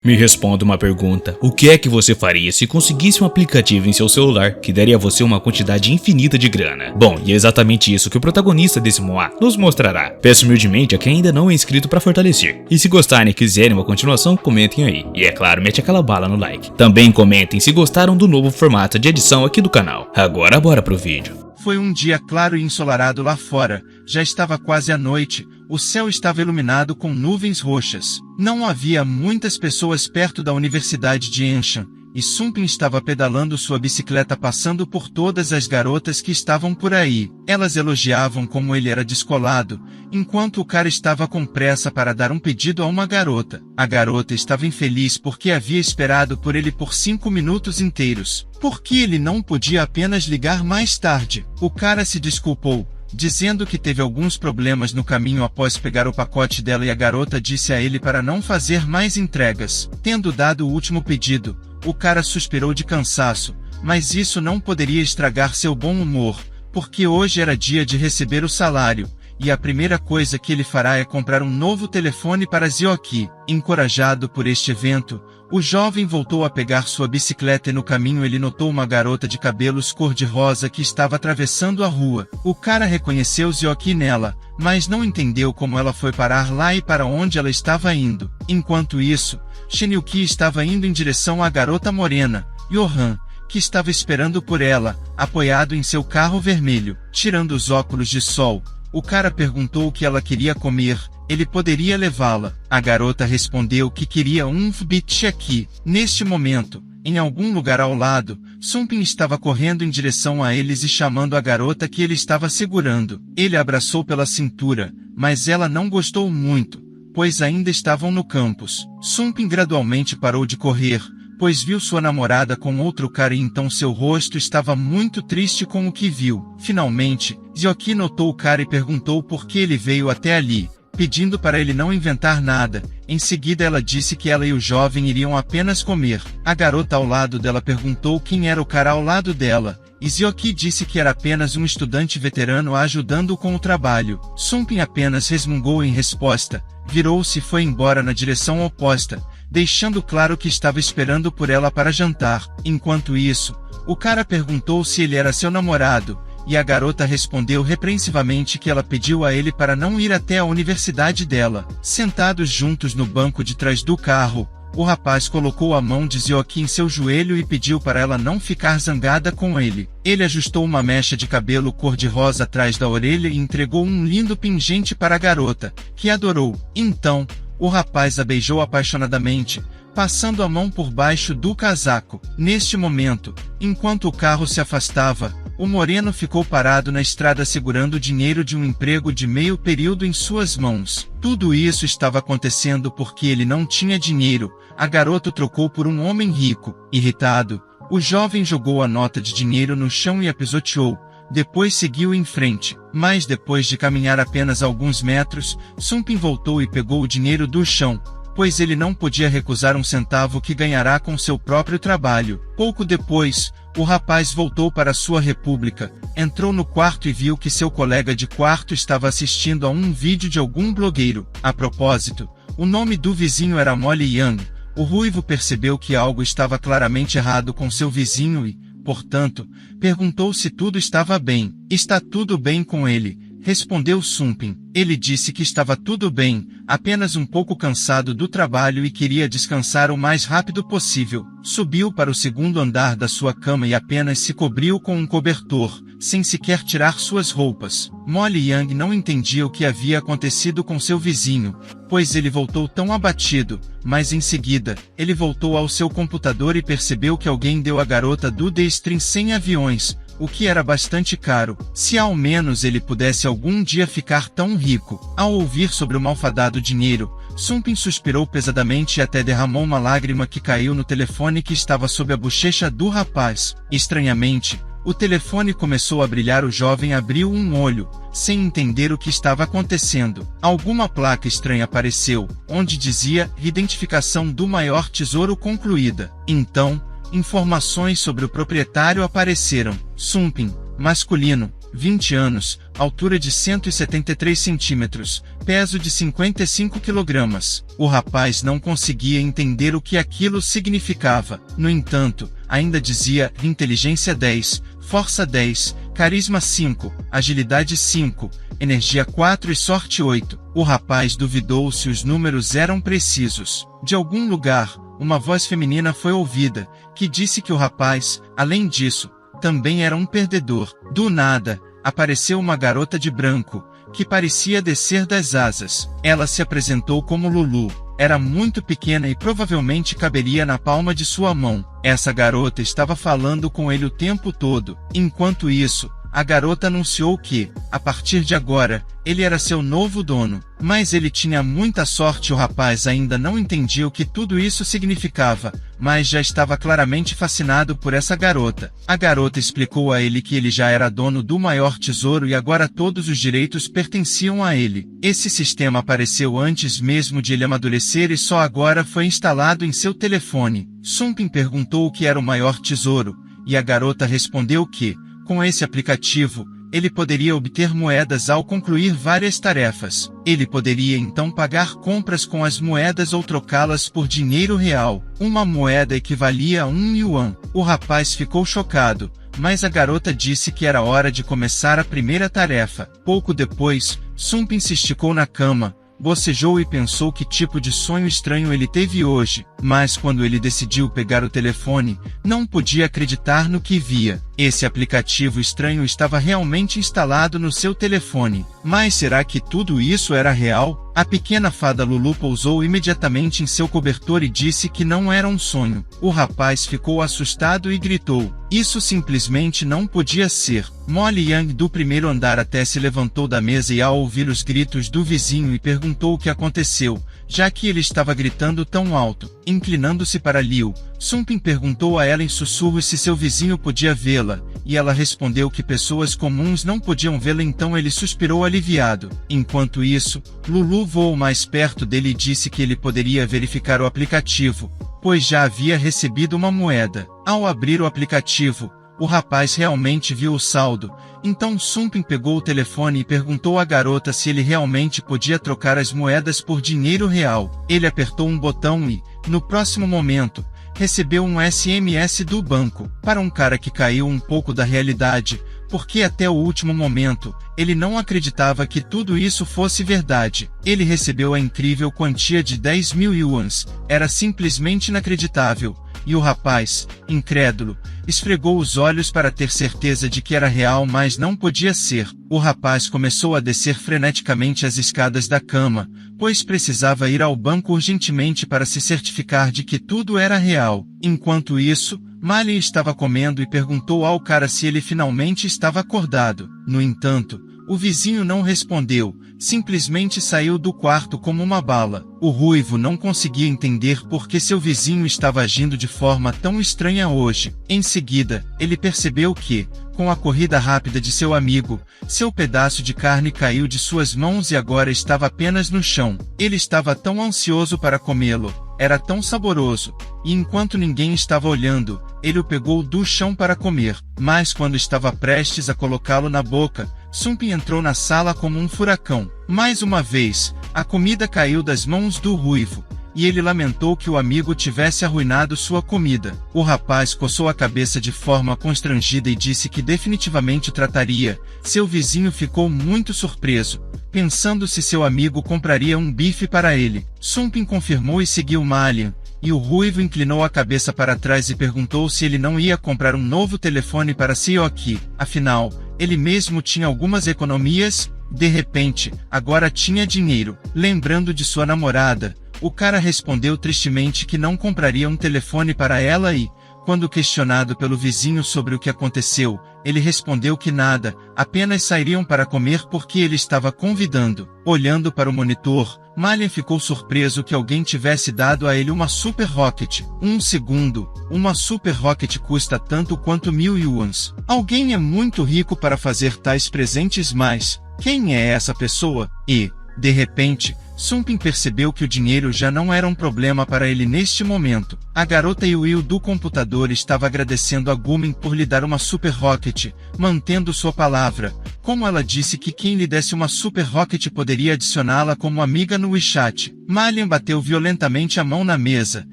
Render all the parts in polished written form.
Me responda uma pergunta: o que é que você faria se conseguisse um aplicativo em seu celular que daria a você uma quantidade infinita de grana? Bom, e é exatamente isso que o protagonista desse moá nos mostrará. Peço humildemente a quem ainda não é inscrito para fortalecer. E se gostarem e quiserem uma continuação, comentem aí. E é claro, mete aquela bala no like. Também comentem se gostaram do novo formato de edição aqui do canal. Agora bora pro vídeo. Foi um dia claro e ensolarado lá fora, já estava quase à noite, o céu estava iluminado com nuvens roxas. Não havia muitas pessoas perto da Universidade de Anshan, e Sumpin estava pedalando sua bicicleta passando por todas as garotas que estavam por aí. Elas elogiavam como ele era descolado, enquanto o cara estava com pressa para dar um pedido a uma garota. A garota estava infeliz porque havia esperado por ele por 5 minutos inteiros. Por que ele não podia apenas ligar mais tarde? O cara se desculpou, dizendo que teve alguns problemas no caminho após pegar o pacote dela, e a garota disse a ele para não fazer mais entregas. Tendo dado o último pedido, o cara suspirou de cansaço, mas isso não poderia estragar seu bom humor, porque hoje era dia de receber o salário, e a primeira coisa que ele fará é comprar um novo telefone para Zioki. Encorajado por este evento, o jovem voltou a pegar sua bicicleta e no caminho ele notou uma garota de cabelos cor-de-rosa que estava atravessando a rua. O cara reconheceu Zioki nela, mas não entendeu como ela foi parar lá e para onde ela estava indo. Enquanto isso, Shinjuki estava indo em direção à garota morena, Johan, que estava esperando por ela, apoiado em seu carro vermelho. Tirando os óculos de sol, o cara perguntou o que ela queria comer. Ele poderia levá-la. A garota respondeu que queria um vbit aqui. Neste momento, em algum lugar ao lado, Sumpin estava correndo em direção a eles e chamando a garota que ele estava segurando. Ele a abraçou pela cintura, mas ela não gostou muito, pois ainda estavam no campus. Sumpin gradualmente parou de correr, pois viu sua namorada com outro cara e então seu rosto estava muito triste com o que viu. Finalmente, Zioki notou o cara e perguntou por que ele veio até ali, pedindo para ele não inventar nada. Em seguida ela disse que ela e o jovem iriam apenas comer. A garota ao lado dela perguntou quem era o cara ao lado dela, e Zioki disse que era apenas um estudante veterano ajudando com o trabalho. Sumpin apenas resmungou em resposta, virou-se e foi embora na direção oposta, deixando claro que estava esperando por ela para jantar. Enquanto isso, o cara perguntou se ele era seu namorado, e a garota respondeu repreensivamente que ela pediu a ele para não ir até a universidade dela. Sentados juntos no banco de trás do carro, o rapaz colocou a mão de Zioki em seu joelho e pediu para ela não ficar zangada com ele. Ele ajustou uma mecha de cabelo cor-de-rosa atrás da orelha e entregou um lindo pingente para a garota, que adorou. Então, o rapaz a beijou apaixonadamente, passando a mão por baixo do casaco. Neste momento, enquanto o carro se afastava, o moreno ficou parado na estrada segurando o dinheiro de um emprego de meio período em suas mãos. Tudo isso estava acontecendo porque ele não tinha dinheiro. A garota o trocou por um homem rico. Irritado, o jovem jogou a nota de dinheiro no chão e a pisoteou. Depois seguiu em frente, mas depois de caminhar apenas alguns metros, Sumpin voltou e pegou o dinheiro do chão, pois ele não podia recusar um centavo que ganhará com seu próprio trabalho. Pouco depois, o rapaz voltou para sua república, entrou no quarto e viu que seu colega de quarto estava assistindo a um vídeo de algum blogueiro. A propósito, o nome do vizinho era Molly Young. O ruivo percebeu que algo estava claramente errado com seu vizinho e, portanto, perguntou se tudo estava bem. Está tudo bem com ele, respondeu Sumpin. Ele disse que estava tudo bem, apenas um pouco cansado do trabalho e queria descansar o mais rápido possível. Subiu para o segundo andar da sua cama e apenas se cobriu com um cobertor, sem sequer tirar suas roupas. Molly Young não entendia o que havia acontecido com seu vizinho, pois ele voltou tão abatido, mas em seguida, ele voltou ao seu computador e percebeu que alguém deu à garota do The Stream 100 aviões, o que era bastante caro. Se ao menos ele pudesse algum dia ficar tão rico. Ao ouvir sobre o malfadado dinheiro, Sumpin suspirou pesadamente e até derramou uma lágrima que caiu no telefone que estava sob a bochecha do rapaz. Estranhamente, o telefone começou a brilhar. O jovem abriu um olho, sem entender o que estava acontecendo. Alguma placa estranha apareceu, onde dizia "Identificação do maior tesouro concluída". Então, informações sobre o proprietário apareceram. Sumpin, masculino, 20 anos, altura de 173 centímetros, peso de 55 quilogramas. O rapaz não conseguia entender o que aquilo significava. No entanto, ainda dizia inteligência 10, força 10, carisma 5, agilidade 5, energia 4 e sorte 8. O rapaz duvidou se os números eram precisos. De algum lugar, uma voz feminina foi ouvida, que disse que o rapaz, além disso, também era um perdedor. Do nada, apareceu uma garota de branco, que parecia descer das asas. Ela se apresentou como Lulu. Era muito pequena e provavelmente caberia na palma de sua mão. Essa garota estava falando com ele o tempo todo. Enquanto isso, a garota anunciou que, a partir de agora, ele era seu novo dono. Mas ele tinha muita sorte. O rapaz ainda não entendia o que tudo isso significava, mas já estava claramente fascinado por essa garota. A garota explicou a ele que ele já era dono do maior tesouro e agora todos os direitos pertenciam a ele. Esse sistema apareceu antes mesmo de ele amadurecer e só agora foi instalado em seu telefone. Sumpin perguntou o que era o maior tesouro, e a garota respondeu que, com esse aplicativo, ele poderia obter moedas ao concluir várias tarefas. Ele poderia então pagar compras com as moedas ou trocá-las por dinheiro real. Uma moeda equivalia a 1 yuan. O rapaz ficou chocado, mas a garota disse que era hora de começar a primeira tarefa. Pouco depois, Sumpin se esticou na cama, bocejou e pensou que tipo de sonho estranho ele teve hoje. Mas quando ele decidiu pegar o telefone, não podia acreditar no que via. Esse aplicativo estranho estava realmente instalado no seu telefone. Mas será que tudo isso era real? A pequena fada Lulu pousou imediatamente em seu cobertor e disse que não era um sonho. O rapaz ficou assustado e gritou. Isso simplesmente não podia ser. Molly Yang do primeiro andar até se levantou da mesa e ao ouvir os gritos do vizinho e perguntou o que aconteceu, já que ele estava gritando tão alto. Inclinando-se para Liu, Sumpin perguntou a ela em sussurros se seu vizinho podia vê-la, e ela respondeu que pessoas comuns não podiam vê-la. Então ele suspirou aliviado. Enquanto isso, Lulu voou mais perto dele e disse que ele poderia verificar o aplicativo, pois já havia recebido uma moeda. Ao abrir o aplicativo, o rapaz realmente viu o saldo. Então Sumpin pegou o telefone e perguntou à garota se ele realmente podia trocar as moedas por dinheiro real. Ele apertou um botão e, no próximo momento, recebeu um SMS do banco. Para um cara que caiu um pouco da realidade, porque até o último momento, ele não acreditava que tudo isso fosse verdade. Ele recebeu a incrível quantia de 10.000 yuans. Era simplesmente inacreditável. E o rapaz, incrédulo, esfregou os olhos para ter certeza de que era real, mas não podia ser. O rapaz começou a descer freneticamente as escadas da cama, pois precisava ir ao banco urgentemente para se certificar de que tudo era real. Enquanto isso, Mali estava comendo e perguntou ao cara se ele finalmente estava acordado. No entanto, o vizinho não respondeu, simplesmente saiu do quarto como uma bala. O ruivo não conseguia entender por que seu vizinho estava agindo de forma tão estranha hoje. Em seguida, ele percebeu que, com a corrida rápida de seu amigo, seu pedaço de carne caiu de suas mãos e agora estava apenas no chão. Ele estava tão ansioso para comê-lo, era tão saboroso, e enquanto ninguém estava olhando, ele o pegou do chão para comer. Mas quando estava prestes a colocá-lo na boca, Sumpin entrou na sala como um furacão. Mais uma vez, a comida caiu das mãos do ruivo, e ele lamentou que o amigo tivesse arruinado sua comida. O rapaz coçou a cabeça de forma constrangida e disse que definitivamente o trataria. Seu vizinho ficou muito surpreso, pensando se seu amigo compraria um bife para ele. Sumpin confirmou e seguiu Malian, e o ruivo inclinou a cabeça para trás e perguntou se ele não ia comprar um novo telefone para Seoki. Afinal, ele mesmo tinha algumas economias. De repente, agora tinha dinheiro. Lembrando de sua namorada, o cara respondeu tristemente que não compraria um telefone para ela e, quando questionado pelo vizinho sobre o que aconteceu, ele respondeu que nada, apenas sairiam para comer porque ele estava convidando. Olhando para o monitor, Malian ficou surpreso que alguém tivesse dado a ele uma Super Rocket. Um segundo, uma Super Rocket custa tanto quanto 1.000 yuans. Alguém é muito rico para fazer tais presentes, mas quem é essa pessoa? E, De repente, Sumpin percebeu que o dinheiro já não era um problema para ele neste momento. A garota e o Will do computador estava agradecendo a Gumin por lhe dar uma Super Rocket, mantendo sua palavra. Como ela disse que quem lhe desse uma Super Rocket poderia adicioná-la como amiga no WeChat. Malian bateu violentamente a mão na mesa,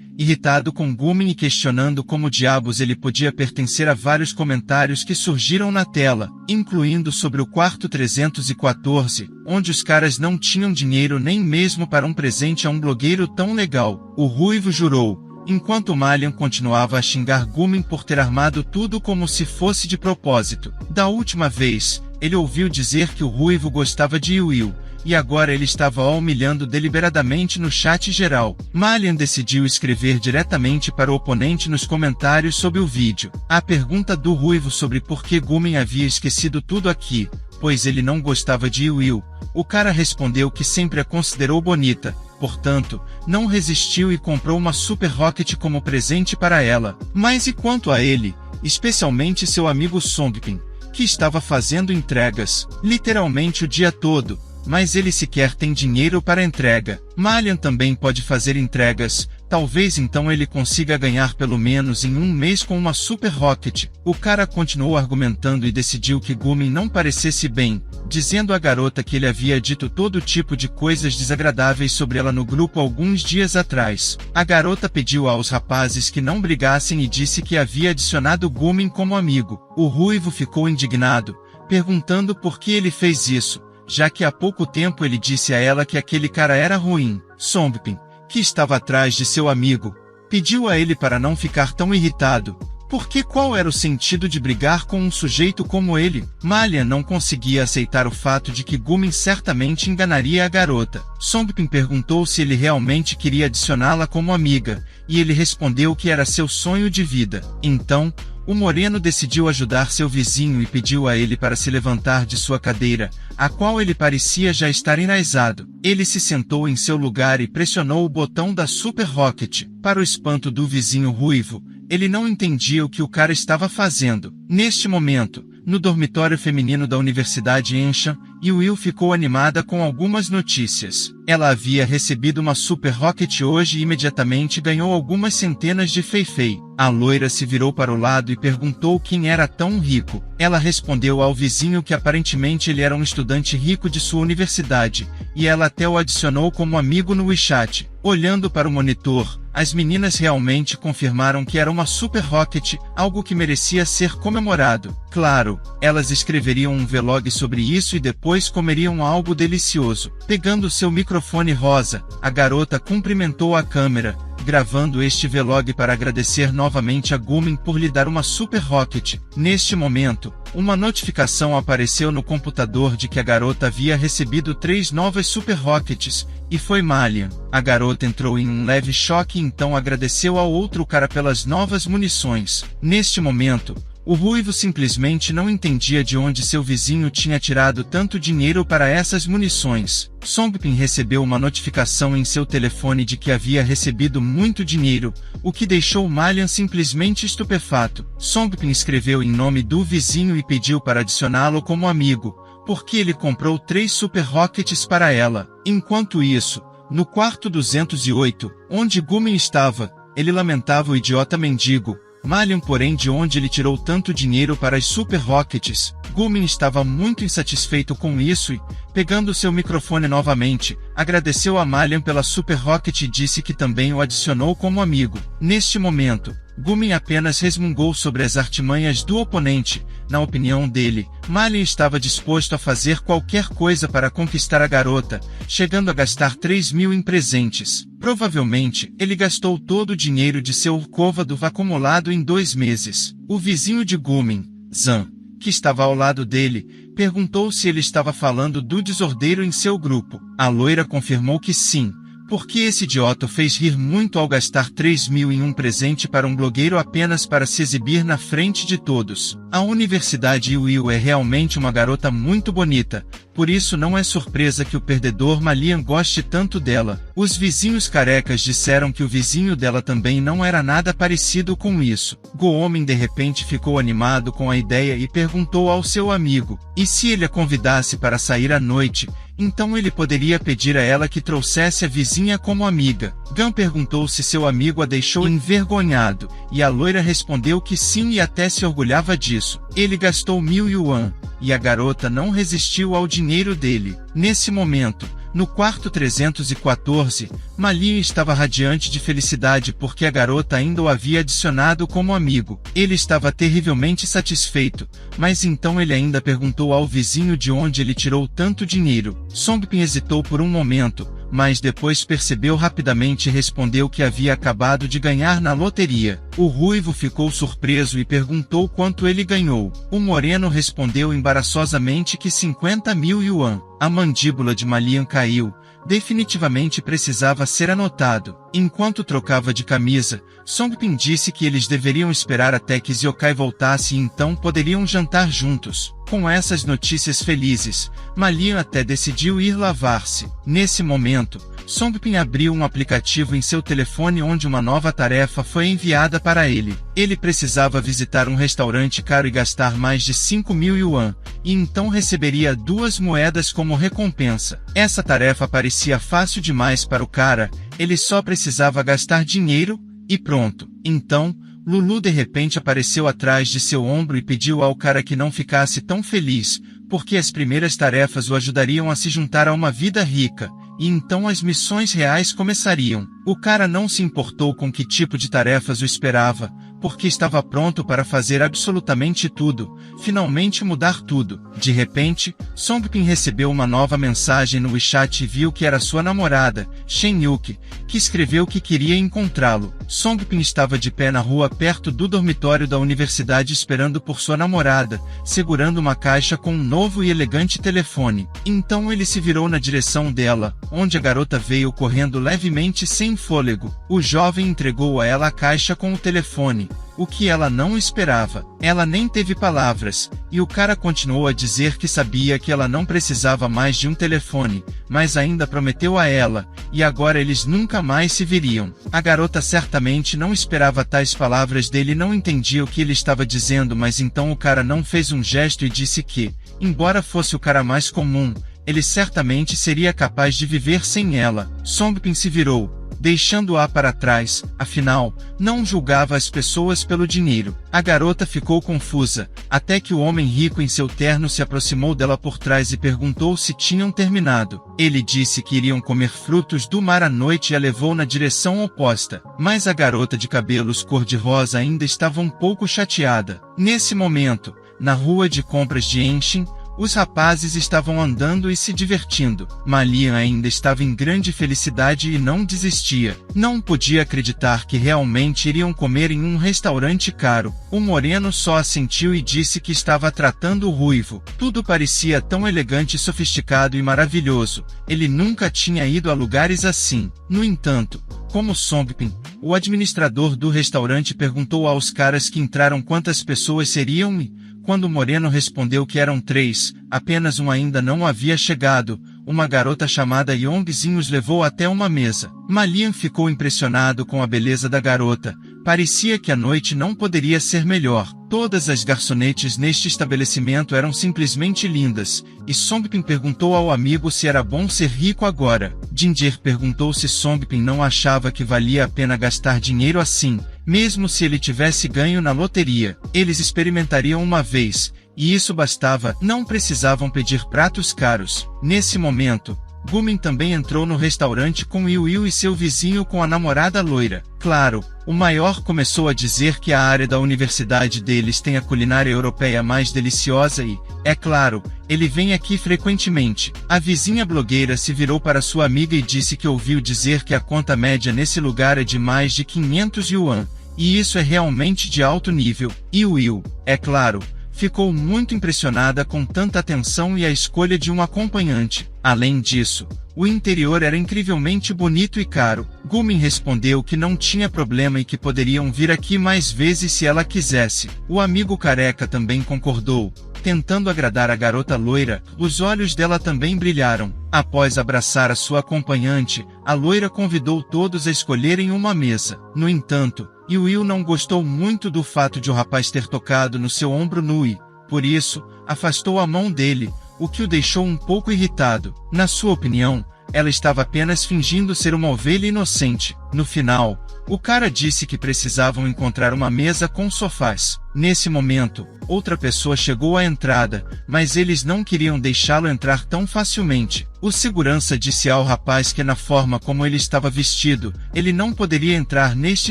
irritado com Gumin e questionando como diabos ele podia pertencer a vários comentários que surgiram na tela, incluindo sobre o quarto 314, onde os caras não tinham dinheiro nem mesmo para um presente a um blogueiro tão legal. O ruivo jurou, enquanto Malian continuava a xingar Gumin por ter armado tudo como se fosse de propósito. Da última vez, ele ouviu dizer que o ruivo gostava de Will, e agora ele estava o humilhando deliberadamente no chat geral. Malian decidiu escrever diretamente para o oponente nos comentários sobre o vídeo. A pergunta do ruivo sobre por que Gumin havia esquecido tudo aqui, pois ele não gostava de Will, o cara respondeu que sempre a considerou bonita, portanto, não resistiu e comprou uma Super Rocket como presente para ela. Mas e quanto a ele, especialmente seu amigo Songpin, que estava fazendo entregas, literalmente o dia todo, mas ele sequer tem dinheiro para entrega. Malian também pode fazer entregas, talvez então ele consiga ganhar pelo menos em um mês com uma Super Rocket. O cara continuou argumentando e decidiu que Gumin não parecesse bem, dizendo à garota que ele havia dito todo tipo de coisas desagradáveis sobre ela no grupo alguns dias atrás. A garota pediu aos rapazes que não brigassem e disse que havia adicionado Gumin como amigo. O ruivo ficou indignado, perguntando por que ele fez isso, já que há pouco tempo ele disse a ela que aquele cara era ruim. Songpin, que estava atrás de seu amigo, pediu a ele para não ficar tão irritado, porque qual era o sentido de brigar com um sujeito como ele? Malian não conseguia aceitar o fato de que Gumin certamente enganaria a garota. Songpin perguntou se ele realmente queria adicioná-la como amiga, e ele respondeu que era seu sonho de vida. Então, o moreno decidiu ajudar seu vizinho e pediu a ele para se levantar de sua cadeira, a qual ele parecia já estar enraizado. Ele se sentou em seu lugar e pressionou o botão da Super Rocket. Para o espanto do vizinho ruivo, ele não entendia o que o cara estava fazendo. Neste momento, no dormitório feminino da Universidade Anshan, Will ficou animada com algumas notícias. Ela havia recebido uma Super Rocket hoje e imediatamente ganhou algumas centenas de Feifei. A loira se virou para o lado e perguntou quem era tão rico. Ela respondeu ao vizinho que aparentemente ele era um estudante rico de sua universidade, e ela até o adicionou como amigo no WeChat. Olhando para o monitor, as meninas realmente confirmaram que era uma Super Rocket, algo que merecia ser comemorado. Claro, elas escreveriam um vlog sobre isso e depois comeriam algo delicioso. Pegando seu microfone rosa, a garota cumprimentou a câmera, gravando este vlog para agradecer novamente a Gumin por lhe dar uma Super Rocket. Neste momento, uma notificação apareceu no computador de que a garota havia recebido 3 novas Super Rockets, e foi Malian. A garota entrou em um leve choque e então agradeceu ao outro cara pelas novas munições. Neste momento, o ruivo simplesmente não entendia de onde seu vizinho tinha tirado tanto dinheiro para essas munições. Songpin recebeu uma notificação em seu telefone de que havia recebido muito dinheiro, o que deixou Malian simplesmente estupefato. Songpin escreveu em nome do vizinho e pediu para adicioná-lo como amigo, porque ele comprou 3 Super Rockets para ela. Enquanto isso, no quarto 208, onde Gumin estava, ele lamentava o idiota mendigo. Malian, porém, de onde ele tirou tanto dinheiro para as Super Rockets? Gumin estava muito insatisfeito com isso e, pegando seu microfone novamente, agradeceu a Malian pela Super Rocket e disse que também o adicionou como amigo. Neste momento, Gumin apenas resmungou sobre as artimanhas do oponente. Na opinião dele, Malian estava disposto a fazer qualquer coisa para conquistar a garota, chegando a gastar 3.000 em presentes. Provavelmente, ele gastou todo o dinheiro de seu côvado acumulado em 2 meses. O vizinho de Gumin, Zan, que estava ao lado dele, perguntou se ele estava falando do desordeiro em seu grupo. A loira confirmou que sim, porque esse idiota fez rir muito ao gastar 3.000 em um presente para um blogueiro apenas para se exibir na frente de todos. A Universidade Will é realmente uma garota muito bonita, por isso não é surpresa que o perdedor Malian goste tanto dela. Os vizinhos carecas disseram que o vizinho dela também não era nada parecido com isso. Go-Homem de repente ficou animado com a ideia e perguntou ao seu amigo, e se ele a convidasse para sair à noite, então ele poderia pedir a ela que trouxesse a vizinha como amiga. Gun perguntou se seu amigo a deixou envergonhado, e a loira respondeu que sim e até se orgulhava disso. Ele gastou 1000 yuan, e a garota não resistiu ao dinheiro dele. Nesse momento, no quarto 314, Ma Lian estava radiante de felicidade porque a garota ainda o havia adicionado como amigo. Ele estava terrivelmente satisfeito, mas então ele ainda perguntou ao vizinho de onde ele tirou tanto dinheiro. Songbin hesitou por um momento, mas depois percebeu rapidamente e respondeu que havia acabado de ganhar na loteria. O ruivo ficou surpreso e perguntou quanto ele ganhou. O moreno respondeu embaraçosamente que 50.000 yuan. A mandíbula de Ma Lian caiu. Definitivamente precisava ser anotado. Enquanto trocava de camisa, Songbin disse que eles deveriam esperar até que Zyokai voltasse e então poderiam jantar juntos. Com essas notícias felizes, Ma Lian até decidiu ir lavar-se. Nesse momento, Songbin abriu um aplicativo em seu telefone onde uma nova tarefa foi enviada para ele. Ele precisava visitar um restaurante caro e gastar mais de 5.000 yuan, e então receberia 2 moedas como recompensa. Essa tarefa parecia fácil demais para o cara, ele só precisava gastar dinheiro, e pronto. Então, Lulu de repente apareceu atrás de seu ombro e pediu ao cara que não ficasse tão feliz, porque as primeiras tarefas o ajudariam a se juntar a uma vida rica, e então as missões reais começariam. O cara não se importou com que tipo de tarefas o esperava, porque estava pronto para fazer absolutamente tudo, finalmente mudar tudo. De repente, Songbin recebeu uma nova mensagem no WeChat e viu que era sua namorada, Shen Yuki, que escreveu que queria encontrá-lo. Songbin estava de pé na rua perto do dormitório da universidade esperando por sua namorada, segurando uma caixa com um novo e elegante telefone. Então ele se virou na direção dela, onde a garota veio correndo levemente sem fôlego. O jovem entregou a ela a caixa com o telefone, o que ela não esperava. Ela nem teve palavras, e o cara continuou a dizer que sabia que ela não precisava mais de um telefone, mas ainda prometeu a ela, e agora eles nunca mais se viriam. A garota certamente não esperava tais palavras dele e não entendia o que ele estava dizendo, mas então o cara não fez um gesto e disse que, embora fosse o cara mais comum, ele certamente seria capaz de viver sem ela. Songbin se virou, deixando-a para trás, afinal, não julgava as pessoas pelo dinheiro. A garota ficou confusa, até que o homem rico em seu terno se aproximou dela por trás e perguntou se tinham terminado. Ele disse que iriam comer frutos do mar à noite e a levou na direção oposta, mas a garota de cabelos cor-de-rosa ainda estava um pouco chateada. Nesse momento, na rua de compras de Enshin, os rapazes estavam andando e se divertindo. Ma Lian ainda estava em grande felicidade e não desistia. Não podia acreditar que realmente iriam comer em um restaurante caro. O moreno só assentiu e disse que estava tratando o ruivo. Tudo parecia tão elegante, sofisticado e maravilhoso. Ele nunca tinha ido a lugares assim. No entanto, como Songbin, o administrador do restaurante perguntou aos caras que entraram quantas pessoas seriam e, quando o moreno respondeu que eram 3, apenas um ainda não havia chegado, uma garota chamada Yongzin os levou até uma mesa. Ma Lian ficou impressionado com a beleza da garota. Parecia que a noite não poderia ser melhor. Todas as garçonetes neste estabelecimento eram simplesmente lindas, e Songbin perguntou ao amigo se era bom ser rico agora. Ginger perguntou se Songbin não achava que valia a pena gastar dinheiro assim, mesmo se ele tivesse ganho na loteria. Eles experimentariam uma vez, e isso bastava, não precisavam pedir pratos caros. Nesse momento, Gumin também entrou no restaurante com Yu e seu vizinho com a namorada loira. Claro, o maior começou a dizer que a área da universidade deles tem a culinária europeia mais deliciosa e, é claro, ele vem aqui frequentemente. A vizinha blogueira se virou para sua amiga e disse que ouviu dizer que a conta média nesse lugar é de mais de 500 yuan, e isso é realmente de alto nível. Yu, é claro, ficou muito impressionada com tanta atenção e a escolha de um acompanhante. Além disso, o interior era incrivelmente bonito e caro. Gumin respondeu que não tinha problema e que poderiam vir aqui mais vezes se ela quisesse. O amigo careca também concordou, tentando agradar a garota loira. Os olhos dela também brilharam. Após abraçar a sua acompanhante, a loira convidou todos a escolherem uma mesa. No entanto, Yu não gostou muito do fato de o rapaz ter tocado no seu ombro nu e, por isso, afastou a mão dele, o que o deixou um pouco irritado. Na sua opinião, ela estava apenas fingindo ser uma ovelha inocente. No final, o cara disse que precisavam encontrar uma mesa com sofás. Nesse momento, outra pessoa chegou à entrada, mas eles não queriam deixá-lo entrar tão facilmente. O segurança disse ao rapaz que na forma como ele estava vestido, ele não poderia entrar neste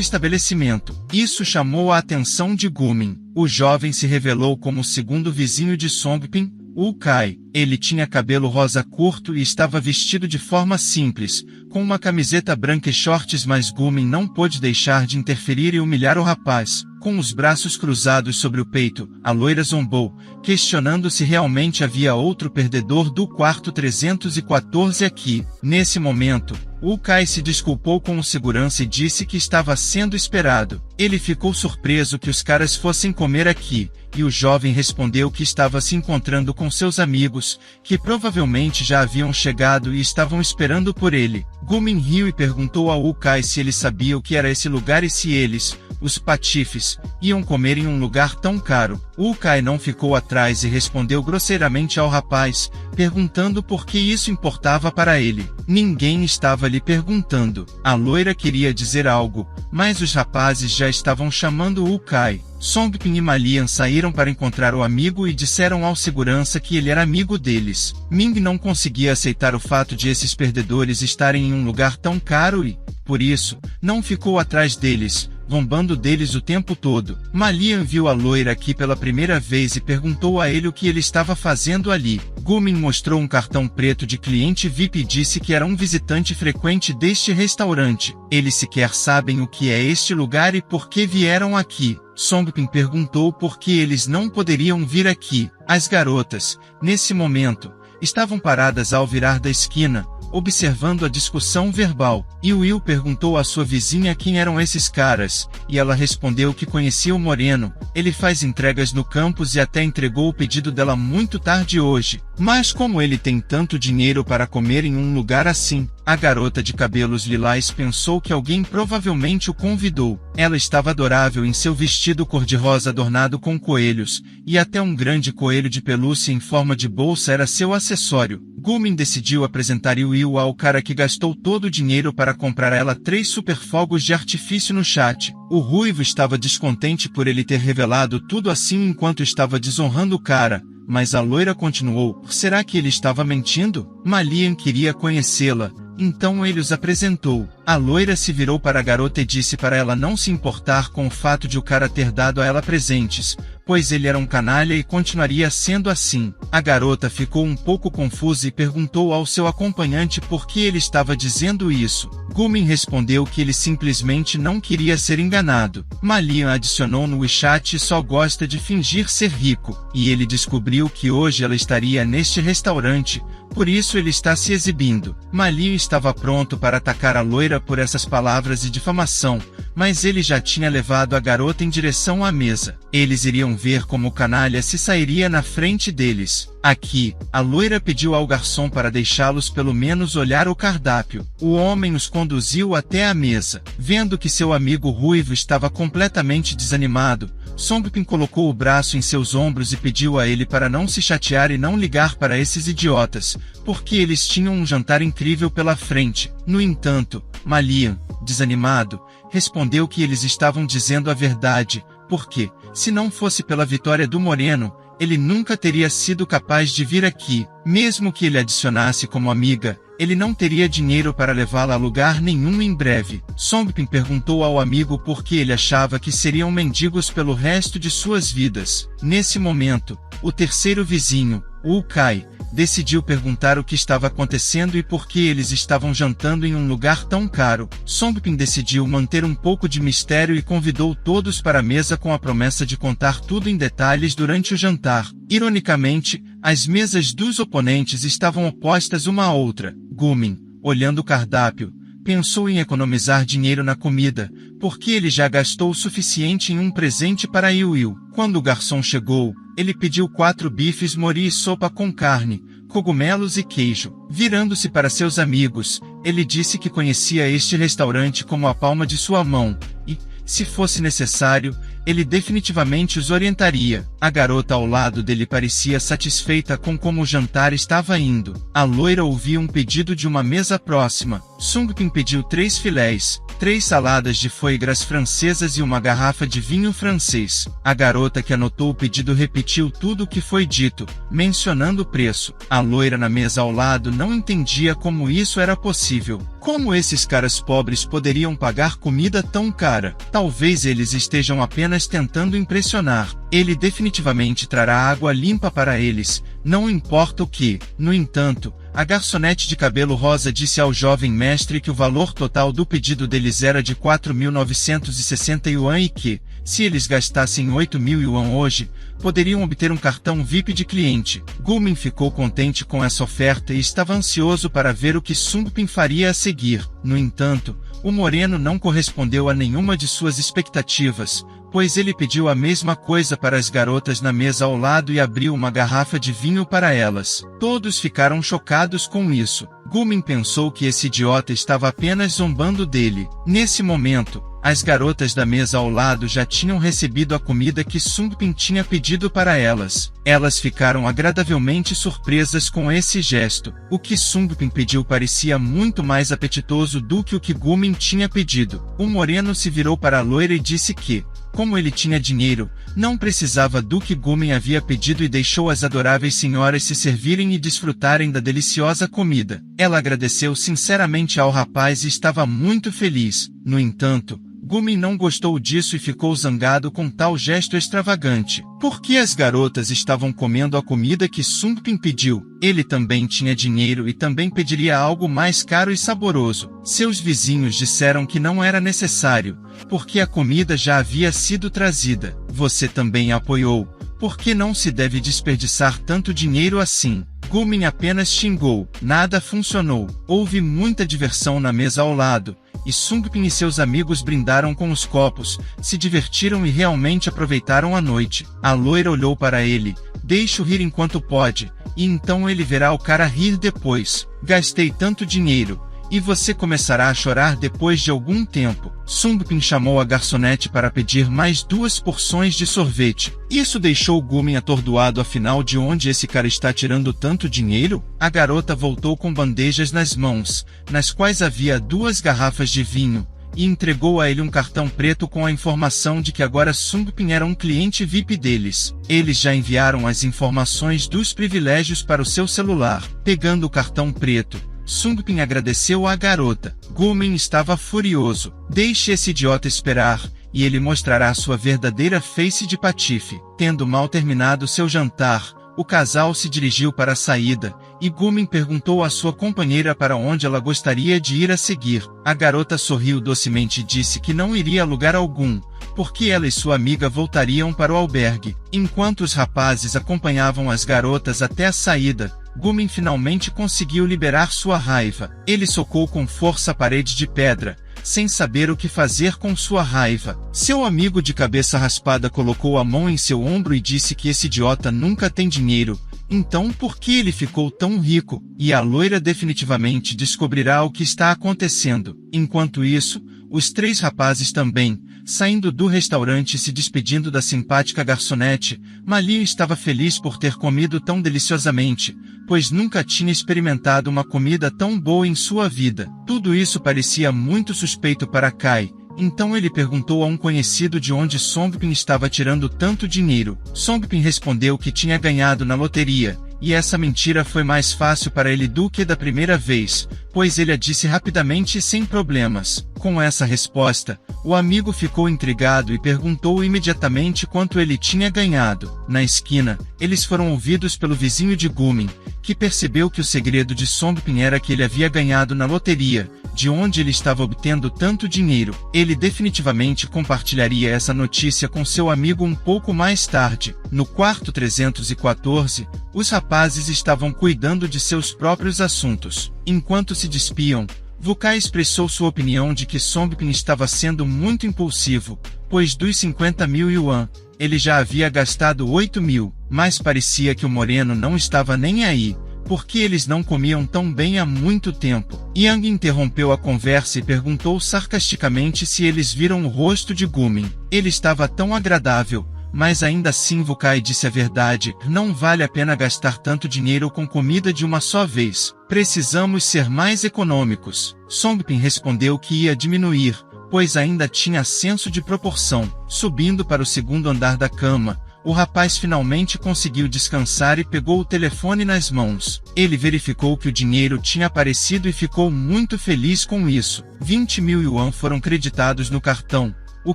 estabelecimento. Isso chamou a atenção de Gumin. O jovem se revelou como o segundo vizinho de Songbin, o Kai. Ele tinha cabelo rosa curto e estava vestido de forma simples, com uma camiseta branca e shorts, mas Gumin não pôde deixar de interferir e humilhar o rapaz. Com os braços cruzados sobre o peito, a loira zombou, questionando se realmente havia outro perdedor do quarto 314 aqui. Nesse momento, o Kai se desculpou com o segurança e disse que estava sendo esperado. Ele ficou surpreso que os caras fossem comer aqui, e o jovem respondeu que estava se encontrando com seus amigos, que provavelmente já haviam chegado e estavam esperando por ele. Gumin riu e perguntou ao Kai se ele sabia o que era esse lugar e se eles, os patifes, iam comer em um lugar tão caro. O Kai não ficou atrás e respondeu grosseiramente ao rapaz, perguntando por que isso importava para ele. Ninguém estava lhe perguntando. A loira queria dizer algo, mas os rapazes já estavam chamando o Kai. Songbin e Malian saíram para encontrar o amigo e disseram ao segurança que ele era amigo deles. Ming não conseguia aceitar o fato de esses perdedores estarem em um lugar tão caro e, por isso, não ficou atrás deles, zombando deles o tempo todo. Malian viu a loira aqui pela primeira vez e perguntou a ele o que ele estava fazendo ali. Gumin mostrou um cartão preto de cliente VIP e disse que era um visitante frequente deste restaurante. Eles sequer sabem o que é este lugar e por que vieram aqui. Songbin perguntou por que eles não poderiam vir aqui. As garotas, nesse momento, estavam paradas ao virar da esquina, observando a discussão verbal. E Will perguntou à sua vizinha quem eram esses caras, e ela respondeu que conhecia o Moreno. Ele faz entregas no campus e até entregou o pedido dela muito tarde hoje. Mas como ele tem tanto dinheiro para comer em um lugar assim? A garota de cabelos lilás pensou que alguém provavelmente o convidou. Ela estava adorável em seu vestido cor-de-rosa adornado com coelhos, e até um grande coelho de pelúcia em forma de bolsa era seu acessório. Gumin decidiu apresentar Will ao cara que gastou todo o dinheiro para comprar a ela 3 super fogos de artifício no chat. O ruivo estava descontente por ele ter revelado tudo assim enquanto estava desonrando o cara. Mas a loira continuou. Será que ele estava mentindo? Malian queria conhecê-la, então ele os apresentou. A loira se virou para a garota e disse para ela não se importar com o fato de o cara ter dado a ela presentes, pois ele era um canalha e continuaria sendo assim. A garota ficou um pouco confusa e perguntou ao seu acompanhante por que ele estava dizendo isso. Gumin respondeu que ele simplesmente não queria ser enganado. Malian adicionou no WeChat só gosta de fingir ser rico, e ele descobriu que hoje ela estaria neste restaurante, por isso ele está se exibindo. Malian estava pronto para atacar a loira por essas palavras de difamação, mas ele já tinha levado a garota em direção à mesa. Eles iriam ver como o canalha se sairia na frente deles. Aqui, a loira pediu ao garçom para deixá-los pelo menos olhar o cardápio. O homem os conduziu até a mesa. Vendo que seu amigo ruivo estava completamente desanimado, Songbin colocou o braço em seus ombros e pediu a ele para não se chatear e não ligar para esses idiotas, porque eles tinham um jantar incrível pela frente. No entanto, Malian, desanimado, respondeu que eles estavam dizendo a verdade, porque, se não fosse pela vitória do Moreno, ele nunca teria sido capaz de vir aqui. Mesmo que ele adicionasse como amiga, ele não teria dinheiro para levá-la a lugar nenhum em breve. Songbin perguntou ao amigo por que ele achava que seriam mendigos pelo resto de suas vidas. Nesse momento, o terceiro vizinho, o Kai, decidiu perguntar o que estava acontecendo e por que eles estavam jantando em um lugar tão caro. Songbin decidiu manter um pouco de mistério e convidou todos para a mesa com a promessa de contar tudo em detalhes durante o jantar. Ironicamente, as mesas dos oponentes estavam opostas uma à outra. Gumin, olhando o cardápio, pensou em economizar dinheiro na comida, porque ele já gastou o suficiente em um presente para Will. Quando o garçom chegou, ele pediu 4 bifes mori e sopa com carne, cogumelos e queijo. Virando-se para seus amigos, ele disse que conhecia este restaurante como a palma de sua mão, e, se fosse necessário, ele definitivamente os orientaria. A garota ao lado dele parecia satisfeita com como o jantar estava indo. A loira ouvia um pedido de uma mesa próxima. Sungpin pediu 3 filés, 3 saladas de foie gras francesas e uma garrafa de vinho francês. A garota que anotou o pedido repetiu tudo o que foi dito, mencionando o preço. A loira na mesa ao lado não entendia como isso era possível. Como esses caras pobres poderiam pagar comida tão cara? Talvez eles estejam apenas tentando impressionar. Ele definitivamente trará água limpa para eles, não importa o que. No entanto, a garçonete de cabelo rosa disse ao jovem mestre que o valor total do pedido deles era de 4.960 yuan e que, se eles gastassem 8.000 yuan hoje, poderiam obter um cartão VIP de cliente. Gumin ficou contente com essa oferta e estava ansioso para ver o que Sungpin faria a seguir. No entanto, o moreno não correspondeu a nenhuma de suas expectativas, pois ele pediu a mesma coisa para as garotas na mesa ao lado e abriu uma garrafa de vinho para elas. Todos ficaram chocados com isso. Gumin pensou que esse idiota estava apenas zombando dele. Nesse momento, as garotas da mesa ao lado já tinham recebido a comida que Sungpin tinha pedido para elas. Elas ficaram agradavelmente surpresas com esse gesto. O que Sungpin pediu parecia muito mais apetitoso do que o que Gumin tinha pedido. O moreno se virou para a loira e disse que, como ele tinha dinheiro, não precisava do que Gumin havia pedido e deixou as adoráveis senhoras se servirem e desfrutarem da deliciosa comida. Ela agradeceu sinceramente ao rapaz e estava muito feliz. No entanto, Gumin não gostou disso e ficou zangado com tal gesto extravagante. Por que as garotas estavam comendo a comida que Sungpin pediu? Ele também tinha dinheiro e também pediria algo mais caro e saboroso. Seus vizinhos disseram que não era necessário, porque a comida já havia sido trazida. Você também apoiou. Por que não se deve desperdiçar tanto dinheiro assim? Gumin apenas xingou. Nada funcionou. Houve muita diversão na mesa ao lado, e Sungpin e seus amigos brindaram com os copos, se divertiram e realmente aproveitaram a noite. A loira olhou para ele. Deixe-o rir enquanto pode, e então ele verá o cara rir depois. Gastei tanto dinheiro. E você começará a chorar depois de algum tempo. Sungpin chamou a garçonete para pedir mais 2 porções de sorvete. Isso deixou Gumin atordoado. Afinal, de onde esse cara está tirando tanto dinheiro? A garota voltou com bandejas nas mãos, nas quais havia 2 garrafas de vinho, e entregou a ele um cartão preto com a informação de que agora Sungpin era um cliente VIP deles. Eles já enviaram as informações dos privilégios para o seu celular. Pegando o cartão preto, Sungpin agradeceu à garota. Gumin estava furioso. Deixe esse idiota esperar, e ele mostrará sua verdadeira face de patife. Tendo mal terminado seu jantar, o casal se dirigiu para a saída, e Gumin perguntou à sua companheira para onde ela gostaria de ir a seguir. A garota sorriu docemente e disse que não iria a lugar algum, porque ela e sua amiga voltariam para o albergue. Enquanto os rapazes acompanhavam as garotas até a saída, Gumin finalmente conseguiu liberar sua raiva. Ele socou com força a parede de pedra, sem saber o que fazer com sua raiva. Seu amigo de cabeça raspada colocou a mão em seu ombro e disse que esse idiota nunca tem dinheiro, então por que ele ficou tão rico? E a loira definitivamente descobrirá o que está acontecendo. Enquanto isso, os 3 rapazes também, saindo do restaurante e se despedindo da simpática garçonete, Malio estava feliz por ter comido tão deliciosamente, pois nunca tinha experimentado uma comida tão boa em sua vida. Tudo isso parecia muito suspeito para Kai, então ele perguntou a um conhecido de onde Songpin estava tirando tanto dinheiro. Songpin respondeu que tinha ganhado na loteria, e essa mentira foi mais fácil para ele do que da primeira vez, pois ele a disse rapidamente e sem problemas. Com essa resposta, o amigo ficou intrigado e perguntou imediatamente quanto ele tinha ganhado. Na esquina, eles foram ouvidos pelo vizinho de Gumin, que percebeu que o segredo de Songpin era que ele havia ganhado na loteria, de onde ele estava obtendo tanto dinheiro. Ele definitivamente compartilharia essa notícia com seu amigo um pouco mais tarde. No quarto 314, os rapazes estavam cuidando de seus próprios assuntos. Enquanto se despiam, Vukai expressou sua opinião de que Songpin estava sendo muito impulsivo, pois dos 50.000 yuan, ele já havia gastado 8.000, mas parecia que o moreno não estava nem aí. Por que eles não comiam tão bem há muito tempo? Yang interrompeu a conversa e perguntou sarcasticamente se eles viram o rosto de Gumin. Ele estava tão agradável. Mas ainda assim Vukai disse a verdade, não vale a pena gastar tanto dinheiro com comida de uma só vez. Precisamos ser mais econômicos. Songpin respondeu que ia diminuir, pois ainda tinha senso de proporção. Subindo para o segundo andar da cama, o rapaz finalmente conseguiu descansar e pegou o telefone nas mãos. Ele verificou que o dinheiro tinha aparecido e ficou muito feliz com isso. 20.000 yuan foram creditados no cartão, o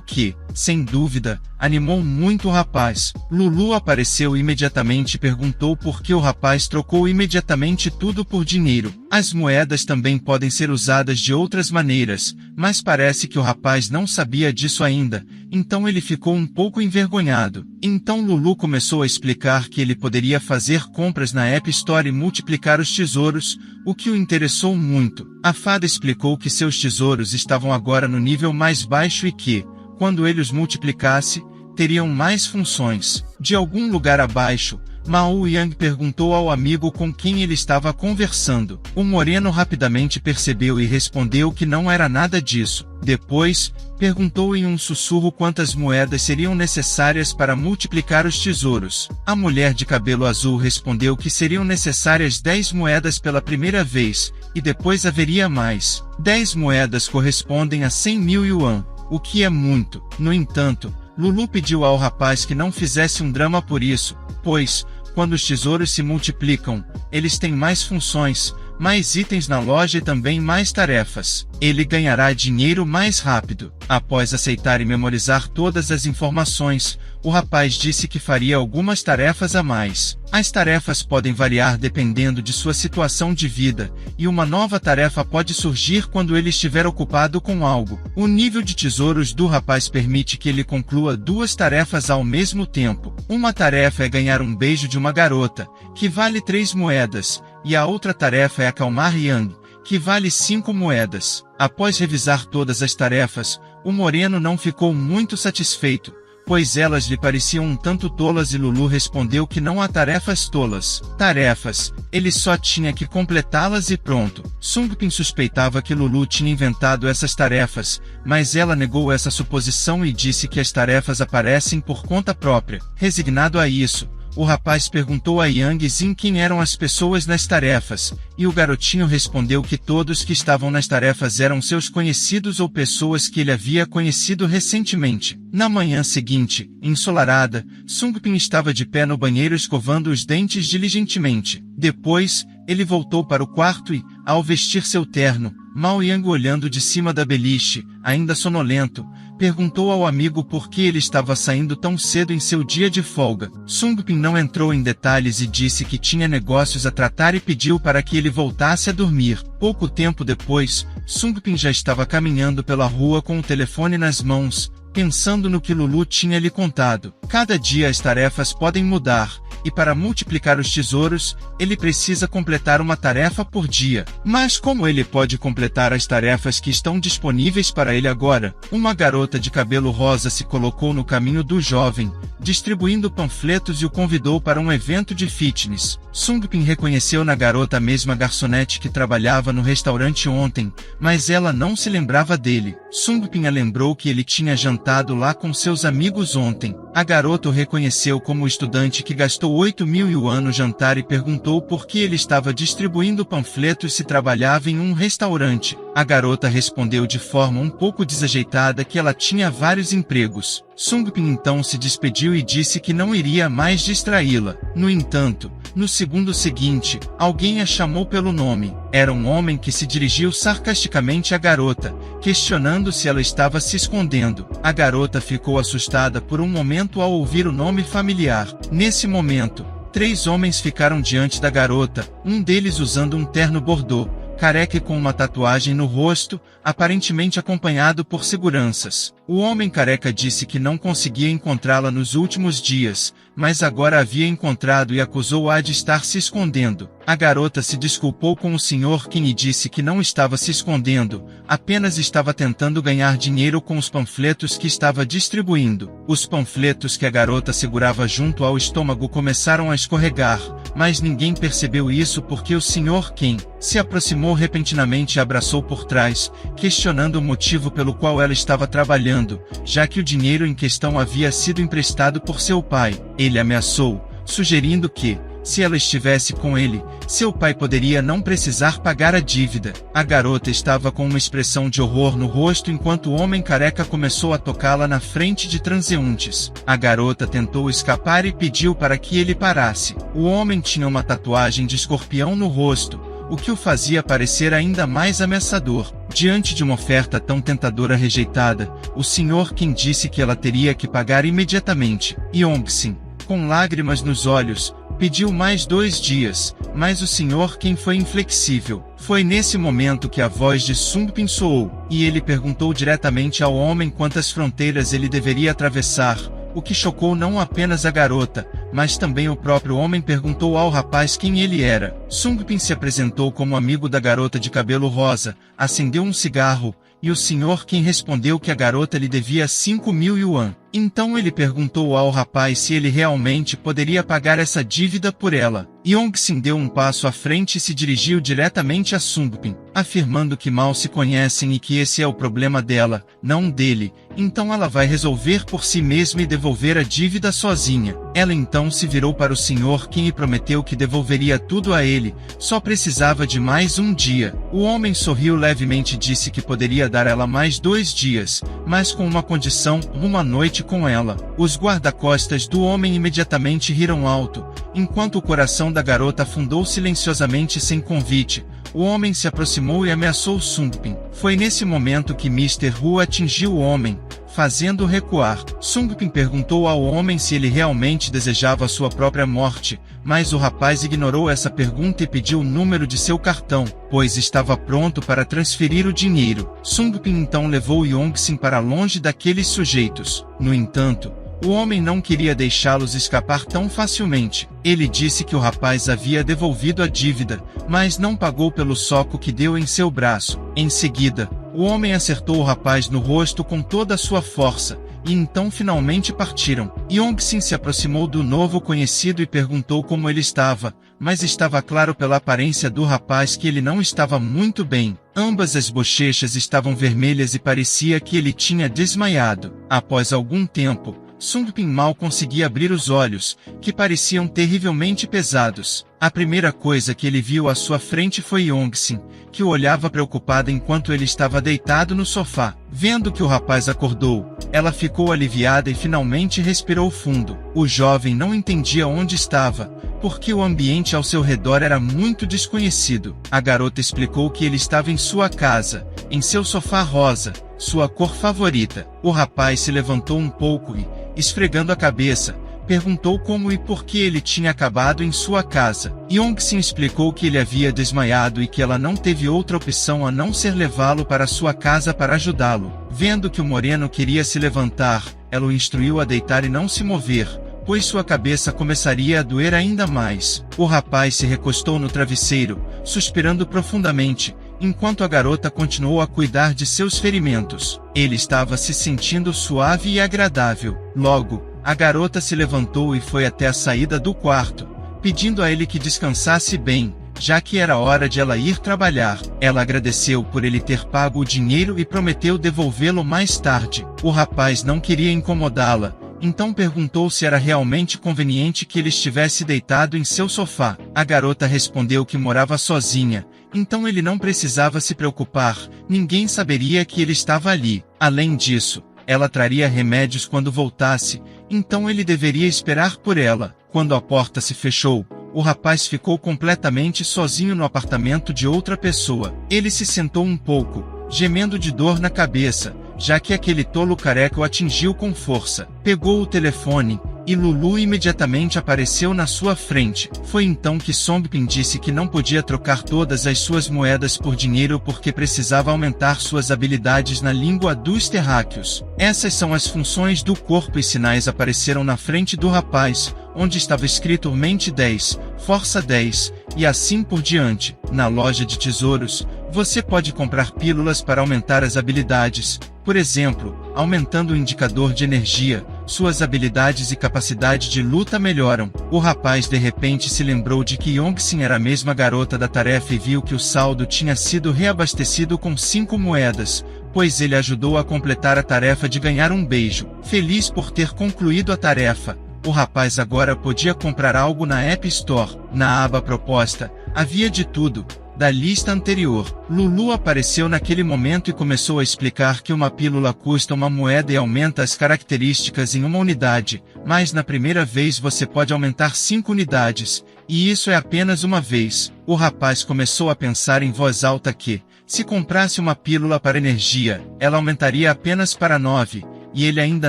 que, sem dúvida, animou muito o rapaz. Lulu apareceu imediatamente e perguntou por que o rapaz trocou imediatamente tudo por dinheiro. As moedas também podem ser usadas de outras maneiras, mas parece que o rapaz não sabia disso ainda, então ele ficou um pouco envergonhado. Então Lulu começou a explicar que ele poderia fazer compras na App Store e multiplicar os tesouros, o que o interessou muito. A fada explicou que seus tesouros estavam agora no nível mais baixo e que, quando ele os multiplicasse, teriam mais funções. De algum lugar abaixo, Mao Yang perguntou ao amigo com quem ele estava conversando. O moreno rapidamente percebeu e respondeu que não era nada disso. Depois, perguntou em um sussurro quantas moedas seriam necessárias para multiplicar os tesouros. A mulher de cabelo azul respondeu que seriam necessárias 10 moedas pela primeira vez, e depois haveria mais. 10 moedas correspondem a 100.000 yuan. O que é muito. No entanto, Lulu pediu ao rapaz que não fizesse um drama por isso, pois, quando os tesouros se multiplicam, eles têm mais funções, mais itens na loja e também mais tarefas. Ele ganhará dinheiro mais rápido. Após aceitar e memorizar todas as informações, o rapaz disse que faria algumas tarefas a mais. As tarefas podem variar dependendo de sua situação de vida, e uma nova tarefa pode surgir quando ele estiver ocupado com algo. O nível de tesouros do rapaz permite que ele conclua 2 tarefas ao mesmo tempo. Uma tarefa é ganhar um beijo de uma garota, que vale 3 moedas, e a outra tarefa é acalmar Yang, que vale 5 moedas. Após revisar todas as tarefas, o moreno não ficou muito satisfeito, pois elas lhe pareciam um tanto tolas e Lulu respondeu que não há tarefas tolas. Tarefas, ele só tinha que completá-las e pronto. Sungpin suspeitava que Lulu tinha inventado essas tarefas, mas ela negou essa suposição e disse que as tarefas aparecem por conta própria. Resignado a isso, o rapaz perguntou a Yang Xin quem eram as pessoas nas tarefas, e o garotinho respondeu que todos que estavam nas tarefas eram seus conhecidos ou pessoas que ele havia conhecido recentemente. Na manhã seguinte, ensolarada, Sungpin estava de pé no banheiro escovando os dentes diligentemente. Depois, ele voltou para o quarto e, ao vestir seu terno, Mao Yang olhando de cima da beliche, ainda sonolento, perguntou ao amigo por que ele estava saindo tão cedo em seu dia de folga. Sungpin não entrou em detalhes e disse que tinha negócios a tratar e pediu para que ele voltasse a dormir. Pouco tempo depois, Sungpin já estava caminhando pela rua com o telefone nas mãos, pensando no que Lulu tinha lhe contado. Cada dia as tarefas podem mudar, e para multiplicar os tesouros, ele precisa completar uma tarefa por dia. Mas como ele pode completar as tarefas que estão disponíveis para ele agora? Uma garota de cabelo rosa se colocou no caminho do jovem, distribuindo panfletos e o convidou para um evento de fitness. Sungpin reconheceu na garota a mesma garçonete que trabalhava no restaurante ontem, mas ela não se lembrava dele. Sungpin a lembrou que ele tinha jantado lá com seus amigos ontem. A garota o reconheceu como o estudante que gastou 8.000 yuan no jantar e perguntou por que ele estava distribuindo panfletos se trabalhava em um restaurante. A garota respondeu de forma um pouco desajeitada que ela tinha vários empregos. Sungpin então se despediu e disse que não iria mais distraí-la. No entanto, no segundo seguinte, alguém a chamou pelo nome. Era um homem que se dirigiu sarcasticamente à garota, questionando se ela estava se escondendo. A garota ficou assustada por um momento ao ouvir o nome familiar. Nesse momento, 3 homens ficaram diante da garota, um deles usando um terno bordô, careca e com uma tatuagem no rosto, aparentemente acompanhado por seguranças. O homem careca disse que não conseguia encontrá-la nos últimos dias, mas agora a havia encontrado e acusou-a de estar se escondendo. A garota se desculpou com o Sr. Kim e disse que não estava se escondendo, apenas estava tentando ganhar dinheiro com os panfletos que estava distribuindo. Os panfletos que a garota segurava junto ao estômago começaram a escorregar, mas ninguém percebeu isso porque o Sr. Kim se aproximou repentinamente e a abraçou por trás, questionando o motivo pelo qual ela estava trabalhando, já que o dinheiro em questão havia sido emprestado por seu pai. Ele ameaçou, sugerindo que, se ela estivesse com ele, seu pai poderia não precisar pagar a dívida. A garota estava com uma expressão de horror no rosto enquanto o homem careca começou a tocá-la na frente de transeuntes. A garota tentou escapar e pediu para que ele parasse. O homem tinha uma tatuagem de escorpião no rosto, o que o fazia parecer ainda mais ameaçador. Diante de uma oferta tão tentadora rejeitada, o Sr. Kim disse que ela teria que pagar imediatamente. Yong-sin, com lágrimas nos olhos, pediu mais 2 dias, mas o Sr. Kim foi inflexível. Foi nesse momento que a voz de Sung-bin soou, e ele perguntou diretamente ao homem quantas fronteiras ele deveria atravessar, o que chocou não apenas a garota, mas também o próprio homem perguntou ao rapaz quem ele era. Sung-bin se apresentou como amigo da garota de cabelo rosa, acendeu um cigarro, e o Sr. Kim respondeu que a garota lhe devia 5.000 yuan. Então ele perguntou ao rapaz se ele realmente poderia pagar essa dívida por ela. Yong-sin deu um passo à frente e se dirigiu diretamente a Sung-bin, afirmando que mal se conhecem e que esse é o problema dela, não dele, então ela vai resolver por si mesma e devolver a dívida sozinha. Ela então se virou para o Sr. Kim e prometeu que devolveria tudo a ele, só precisava de mais 1 dia. O homem sorriu levemente e disse que poderia dar ela mais 2 dias, mas com uma condição: uma noite com ela. Os guarda-costas do homem imediatamente riram alto, enquanto o coração da garota afundou silenciosamente sem convite. O homem se aproximou e ameaçou Sung-bin. Foi nesse momento que Mr. Hu atingiu o homem, fazendo-o recuar. Sung-bin perguntou ao homem se ele realmente desejava sua própria morte, mas o rapaz ignorou essa pergunta e pediu o número de seu cartão, pois estava pronto para transferir o dinheiro. Sung-bin então levou Yong-sin para longe daqueles sujeitos. No entanto, o homem não queria deixá-los escapar tão facilmente. Ele disse que o rapaz havia devolvido a dívida, mas não pagou pelo soco que deu em seu braço. Em seguida, o homem acertou o rapaz no rosto com toda a sua força, e então finalmente partiram. Yong-sin se aproximou do novo conhecido e perguntou como ele estava, mas estava claro pela aparência do rapaz que ele não estava muito bem. Ambas as bochechas estavam vermelhas e parecia que ele tinha desmaiado. Após algum tempo, Sung-bin mal conseguia abrir os olhos, que pareciam terrivelmente pesados. A primeira coisa que ele viu à sua frente foi Yong-sin, que o olhava preocupada enquanto ele estava deitado no sofá. Vendo que o rapaz acordou, ela ficou aliviada e finalmente respirou fundo. O jovem não entendia onde estava, porque o ambiente ao seu redor era muito desconhecido. A garota explicou que ele estava em sua casa, em seu sofá rosa, sua cor favorita. O rapaz se levantou um pouco e, esfregando a cabeça, perguntou como e por que ele tinha acabado em sua casa. Yong-sin explicou que ele havia desmaiado e que ela não teve outra opção a não ser levá-lo para sua casa para ajudá-lo. Vendo que o moreno queria se levantar, ela o instruiu a deitar e não se mover, pois sua cabeça começaria a doer ainda mais. O rapaz se recostou no travesseiro, suspirando profundamente, enquanto a garota continuou a cuidar de seus ferimentos. Ele estava se sentindo suave e agradável. Logo, a garota se levantou e foi até a saída do quarto, pedindo a ele que descansasse bem, já que era hora de ela ir trabalhar. Ela agradeceu por ele ter pago o dinheiro e prometeu devolvê-lo mais tarde. O rapaz não queria incomodá-la, então perguntou se era realmente conveniente que ele estivesse deitado em seu sofá. A garota respondeu que morava sozinha, então ele não precisava se preocupar, ninguém saberia que ele estava ali. Além disso, ela traria remédios quando voltasse, então ele deveria esperar por ela. Quando a porta se fechou, o rapaz ficou completamente sozinho no apartamento de outra pessoa. Ele se sentou um pouco, gemendo de dor na cabeça, já que aquele tolo careca o atingiu com força. Pegou o telefone, e Lulu imediatamente apareceu na sua frente. Foi então que Songbin disse que não podia trocar todas as suas moedas por dinheiro porque precisava aumentar suas habilidades na língua dos terráqueos. Essas são as funções do corpo e sinais apareceram na frente do rapaz, onde estava escrito mente 10, força 10, e assim por diante. Na loja de tesouros, você pode comprar pílulas para aumentar as habilidades, por exemplo, aumentando o indicador de energia, suas habilidades e capacidade de luta melhoram. O rapaz de repente se lembrou de que Yongxin era a mesma garota da tarefa e viu que o saldo tinha sido reabastecido com 5 moedas, pois ele ajudou a completar a tarefa de ganhar um beijo. Feliz por ter concluído a tarefa, o rapaz agora podia comprar algo na App Store. Na aba proposta, havia de tudo. Da lista anterior, Lulu apareceu naquele momento e começou a explicar que uma pílula custa uma moeda e aumenta as características em uma unidade, mas na primeira vez você pode aumentar 5 unidades, e isso é apenas uma vez. O rapaz começou a pensar em voz alta que, se comprasse uma pílula para energia, ela aumentaria apenas para 9, e ele ainda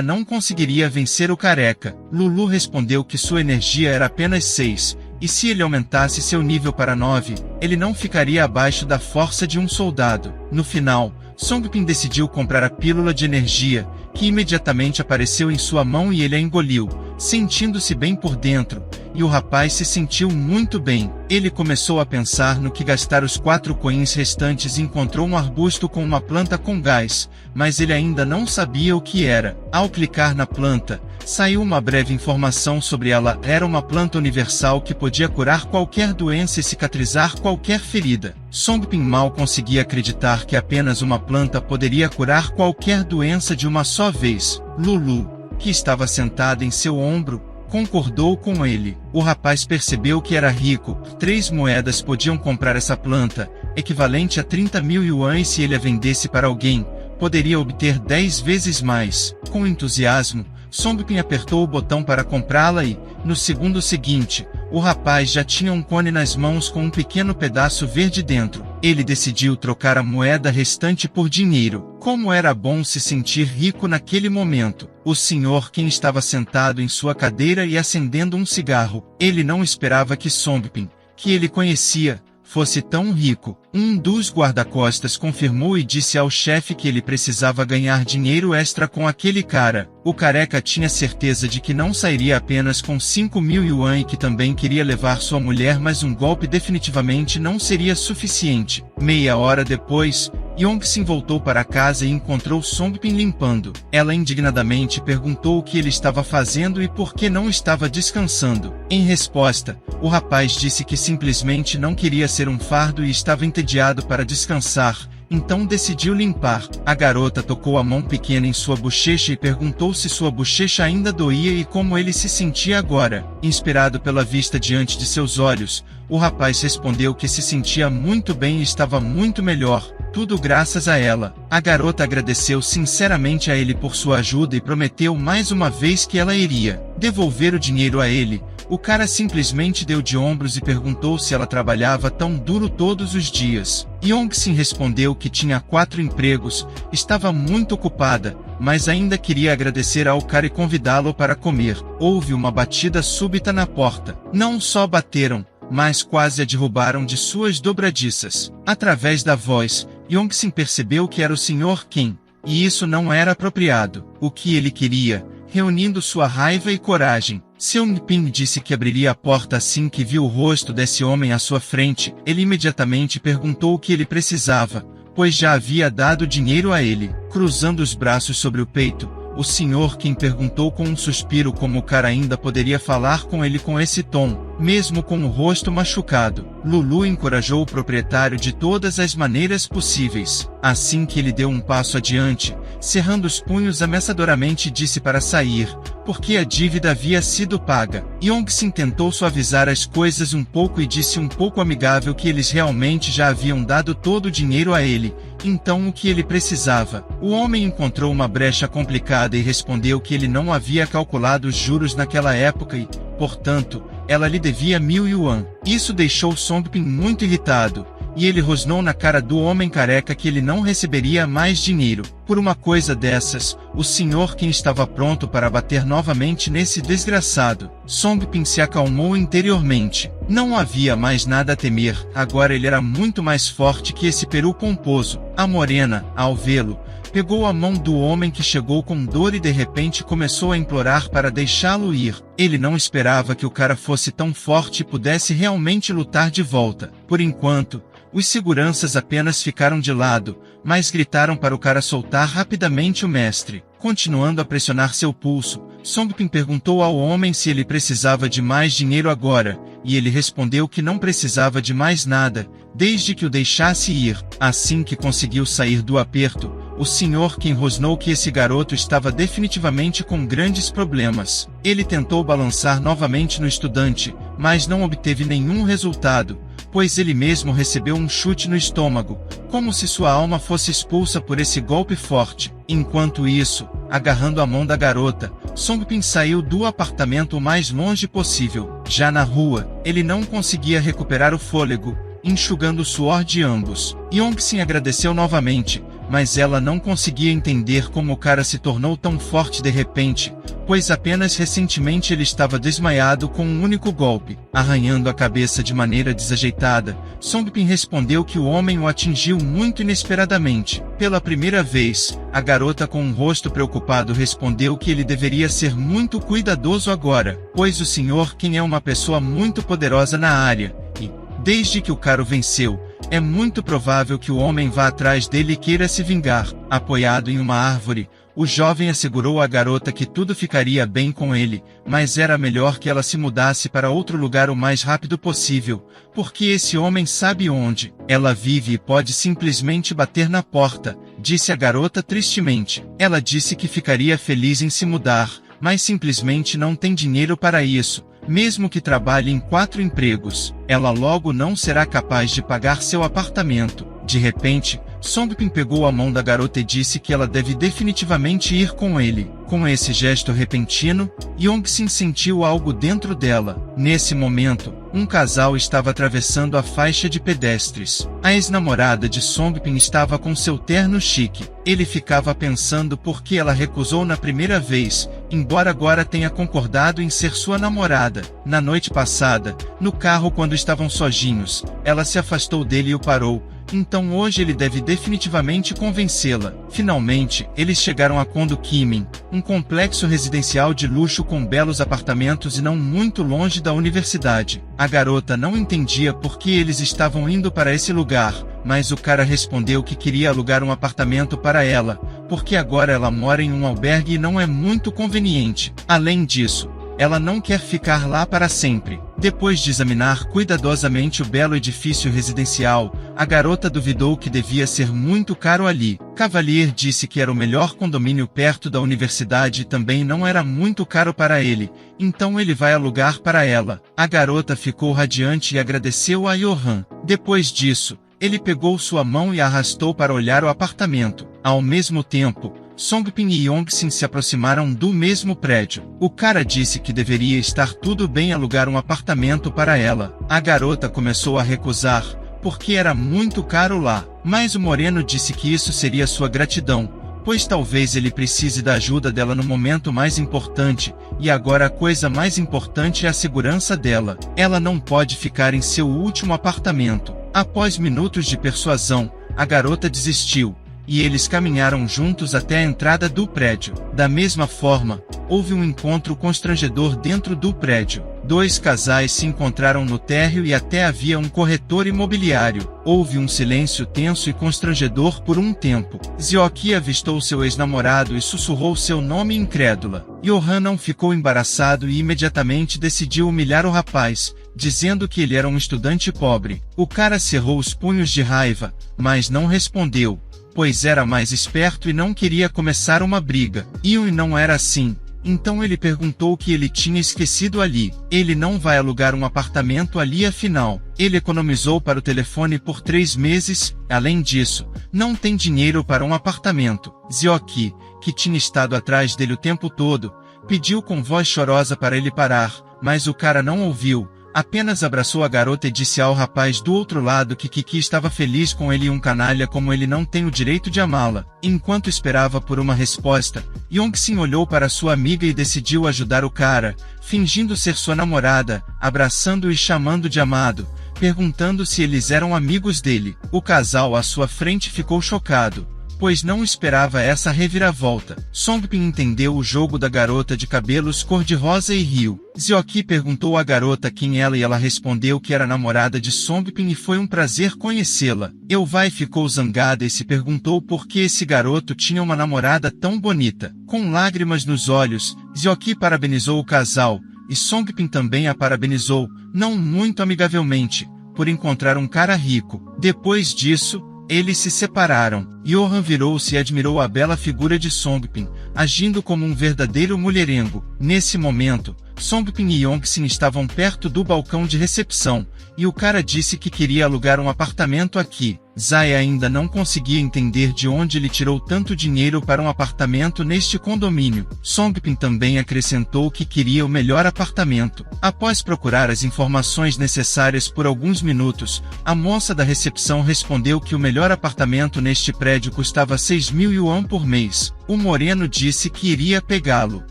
não conseguiria vencer o careca. Lulu respondeu que sua energia era apenas 6, e se ele aumentasse seu nível para 9, ele não ficaria abaixo da força de um soldado. No final, Songbin decidiu comprar a pílula de energia, que imediatamente apareceu em sua mão e ele a engoliu, sentindo-se bem por dentro, e o rapaz se sentiu muito bem. Ele começou a pensar no que gastar os 4 coins restantes e encontrou um arbusto com uma planta com gás, mas ele ainda não sabia o que era. Ao clicar na planta, saiu uma breve informação sobre ela. Era uma planta universal que podia curar qualquer doença e cicatrizar qualquer ferida. Songbin mal conseguia acreditar que apenas uma planta poderia curar qualquer doença de uma só vez. Lulu, que estava sentada em seu ombro, concordou com ele. O rapaz percebeu que era rico. 3 moedas podiam comprar essa planta, equivalente a 30.000 yuans. Se ele a vendesse para alguém, poderia obter 10 vezes mais. Com entusiasmo, Songbin apertou o botão para comprá-la e, no segundo seguinte, o rapaz já tinha um cone nas mãos com um pequeno pedaço verde dentro. Ele decidiu trocar a moeda restante por dinheiro. Como era bom se sentir rico naquele momento. O senhor Qin estava sentado em sua cadeira e acendendo um cigarro. Ele não esperava que Songbin, que ele conhecia, fosse tão rico. Um dos guarda-costas confirmou e disse ao chefe que ele precisava ganhar dinheiro extra com aquele cara. O careca tinha certeza de que não sairia apenas com 5.000 yuan e que também queria levar sua mulher, mas um golpe definitivamente não seria suficiente. Meia hora depois, Yongxin voltou para casa e encontrou Songbin limpando. Ela indignadamente perguntou o que ele estava fazendo e por que não estava descansando. Em resposta, o rapaz disse que simplesmente não queria ser um fardo e estava entediado para descansar, então decidiu limpar. A garota tocou a mão pequena em sua bochecha e perguntou se sua bochecha ainda doía e como ele se sentia agora. Inspirado pela vista diante de seus olhos, o rapaz respondeu que se sentia muito bem e estava muito melhor, tudo graças a ela. A garota agradeceu sinceramente a ele por sua ajuda e prometeu mais uma vez que ela iria devolver o dinheiro a ele. O cara simplesmente deu de ombros e perguntou se ela trabalhava tão duro todos os dias. Yongxin respondeu que tinha 4 empregos, estava muito ocupada, mas ainda queria agradecer ao cara e convidá-lo para comer. Houve uma batida súbita na porta. Não só bateram, mas quase a derrubaram de suas dobradiças. Através da voz, Yongxin percebeu que era o Sr. Qin, e isso não era apropriado. O que ele queria, reunindo sua raiva e coragem. Songbin disse que abriria a porta assim que viu o rosto desse homem à sua frente. Ele imediatamente perguntou o que ele precisava, pois já havia dado dinheiro a ele. Cruzando os braços sobre o peito, o Sr. Qin perguntou com um suspiro como o cara ainda poderia falar com ele com esse tom, mesmo com o rosto machucado. Lulu encorajou o proprietário de todas as maneiras possíveis. Assim que ele deu um passo adiante, cerrando os punhos ameaçadoramente, disse para sair, porque a dívida havia sido paga. Yongxin tentou suavizar as coisas um pouco e disse um pouco amigável que eles realmente já haviam dado todo o dinheiro a ele, então o que ele precisava. O homem encontrou uma brecha complicada e respondeu que ele não havia calculado os juros naquela época e, portanto, ela lhe devia 1.000 yuan. Isso deixou Songbin muito irritado, e ele rosnou na cara do homem careca que ele não receberia mais dinheiro. Por uma coisa dessas, o Sr. Kim estava pronto para bater novamente nesse desgraçado. Song Pin se acalmou interiormente. Não havia mais nada a temer, agora ele era muito mais forte que esse peru pomposo. A morena, ao vê-lo, pegou a mão do homem que chegou com dor e de repente começou a implorar para deixá-lo ir. Ele não esperava que o cara fosse tão forte e pudesse realmente lutar de volta. Por enquanto, os seguranças apenas ficaram de lado, mas gritaram para o cara soltar rapidamente o mestre. Continuando a pressionar seu pulso, Song Pin perguntou ao homem se ele precisava de mais dinheiro agora, e ele respondeu que não precisava de mais nada, desde que o deixasse ir. Assim que conseguiu sair do aperto, o Sr. Kim rosnou que esse garoto estava definitivamente com grandes problemas. Ele tentou balançar novamente no estudante, mas não obteve nenhum resultado, pois ele mesmo recebeu um chute no estômago, como se sua alma fosse expulsa por esse golpe forte. Enquanto isso, agarrando a mão da garota, Song Pin saiu do apartamento o mais longe possível. Já na rua, ele não conseguia recuperar o fôlego, enxugando o suor de ambos. Yong-sin agradeceu novamente, mas ela não conseguia entender como o cara se tornou tão forte de repente, pois apenas recentemente ele estava desmaiado com um único golpe. Arranhando a cabeça de maneira desajeitada, Song Pin respondeu que o homem o atingiu muito inesperadamente. Pela primeira vez, a garota com um rosto preocupado respondeu que ele deveria ser muito cuidadoso agora, pois o Sr. Kim é uma pessoa muito poderosa na área, e, desde que o cara o venceu, é muito provável que o homem vá atrás dele e queira se vingar. Apoiado em uma árvore, o jovem assegurou à garota que tudo ficaria bem com ele, mas era melhor que ela se mudasse para outro lugar o mais rápido possível, porque esse homem sabe onde ela vive e pode simplesmente bater na porta, disse a garota tristemente. Ela disse que ficaria feliz em se mudar, mas simplesmente não tem dinheiro para isso. Mesmo que trabalhe em 4 empregos, ela logo não será capaz de pagar seu apartamento. De repente, Song Pin pegou a mão da garota e disse que ela deve definitivamente ir com ele. Com esse gesto repentino, Yong-sin sentiu algo dentro dela. Nesse momento, um casal estava atravessando a faixa de pedestres. A ex-namorada de Song Pin estava com seu terno chique. Ele ficava pensando por que ela recusou na primeira vez, embora agora tenha concordado em ser sua namorada. Na noite passada, no carro quando estavam sozinhos, ela se afastou dele e o parou. Então hoje ele deve definitivamente convencê-la. Finalmente, eles chegaram a Kondo Kimin, um complexo residencial de luxo com belos apartamentos e não muito longe da universidade. A garota não entendia por que eles estavam indo para esse lugar, mas o cara respondeu que queria alugar um apartamento para ela, porque agora ela mora em um albergue e não é muito conveniente. Além disso, ela não quer ficar lá para sempre. Depois de examinar cuidadosamente o belo edifício residencial, a garota duvidou que devia ser muito caro ali. Cavalier disse que era o melhor condomínio perto da universidade e também não era muito caro para ele, então ele vai alugar para ela. A garota ficou radiante e agradeceu a Johan. Depois disso, ele pegou sua mão e a arrastou para olhar o apartamento. Ao mesmo tempo, Song Pin e Yong-sin se aproximaram do mesmo prédio. O cara disse que deveria estar tudo bem alugar um apartamento para ela. A garota começou a recusar, porque era muito caro lá. Mas o moreno disse que isso seria sua gratidão, pois talvez ele precise da ajuda dela no momento mais importante, e agora a coisa mais importante é a segurança dela. Ela não pode ficar em seu último apartamento. Após minutos de persuasão, a garota desistiu, e eles caminharam juntos até a entrada do prédio. Da mesma forma, houve um encontro constrangedor dentro do prédio. 2 casais se encontraram no térreo e até havia um corretor imobiliário. Houve um silêncio tenso e constrangedor por um tempo. Zioki avistou seu ex-namorado e sussurrou seu nome incrédula. Johan não ficou embaraçado e imediatamente decidiu humilhar o rapaz, dizendo que ele era um estudante pobre. O cara cerrou os punhos de raiva, mas não respondeu, pois era mais esperto e não queria começar uma briga. Yui não era assim, então ele perguntou o que ele tinha esquecido ali. Ele não vai alugar um apartamento ali afinal. Ele economizou para o telefone por 3 meses, além disso, não tem dinheiro para um apartamento. Zioki, que tinha estado atrás dele o tempo todo, pediu com voz chorosa para ele parar, mas o cara não ouviu, Apenas abraçou a garota e disse ao rapaz do outro lado que Kiki estava feliz com ele e um canalha como ele não tem o direito de amá-la. Enquanto esperava por uma resposta, Yong-sin olhou para sua amiga e decidiu ajudar o cara, fingindo ser sua namorada, abraçando-o e chamando de amado, perguntando se eles eram amigos dele. O casal à sua frente ficou chocado, pois não esperava essa reviravolta. Songbin entendeu o jogo da garota de cabelos cor-de-rosa e riu. Seok perguntou à garota quem ela e ela respondeu que era namorada de Songbin e foi um prazer conhecê-la. Eui ficou zangada e se perguntou por que esse garoto tinha uma namorada tão bonita. Com lágrimas nos olhos, Seok parabenizou o casal, e Songbin também a parabenizou, não muito amigavelmente, por encontrar um cara rico. Depois disso, eles se separaram. Johan virou-se e admirou a bela figura de Songbin, agindo como um verdadeiro mulherengo. Nesse momento, Songbin e Yong-sin estavam perto do balcão de recepção, e o cara disse que queria alugar um apartamento aqui. Zai ainda não conseguia entender de onde ele tirou tanto dinheiro para um apartamento neste condomínio. Songbin também acrescentou que queria o melhor apartamento. Após procurar as informações necessárias por alguns minutos, a moça da recepção respondeu que o melhor apartamento neste prédio custava 6.000 yuan por mês. O moreno disse que iria pegá-lo.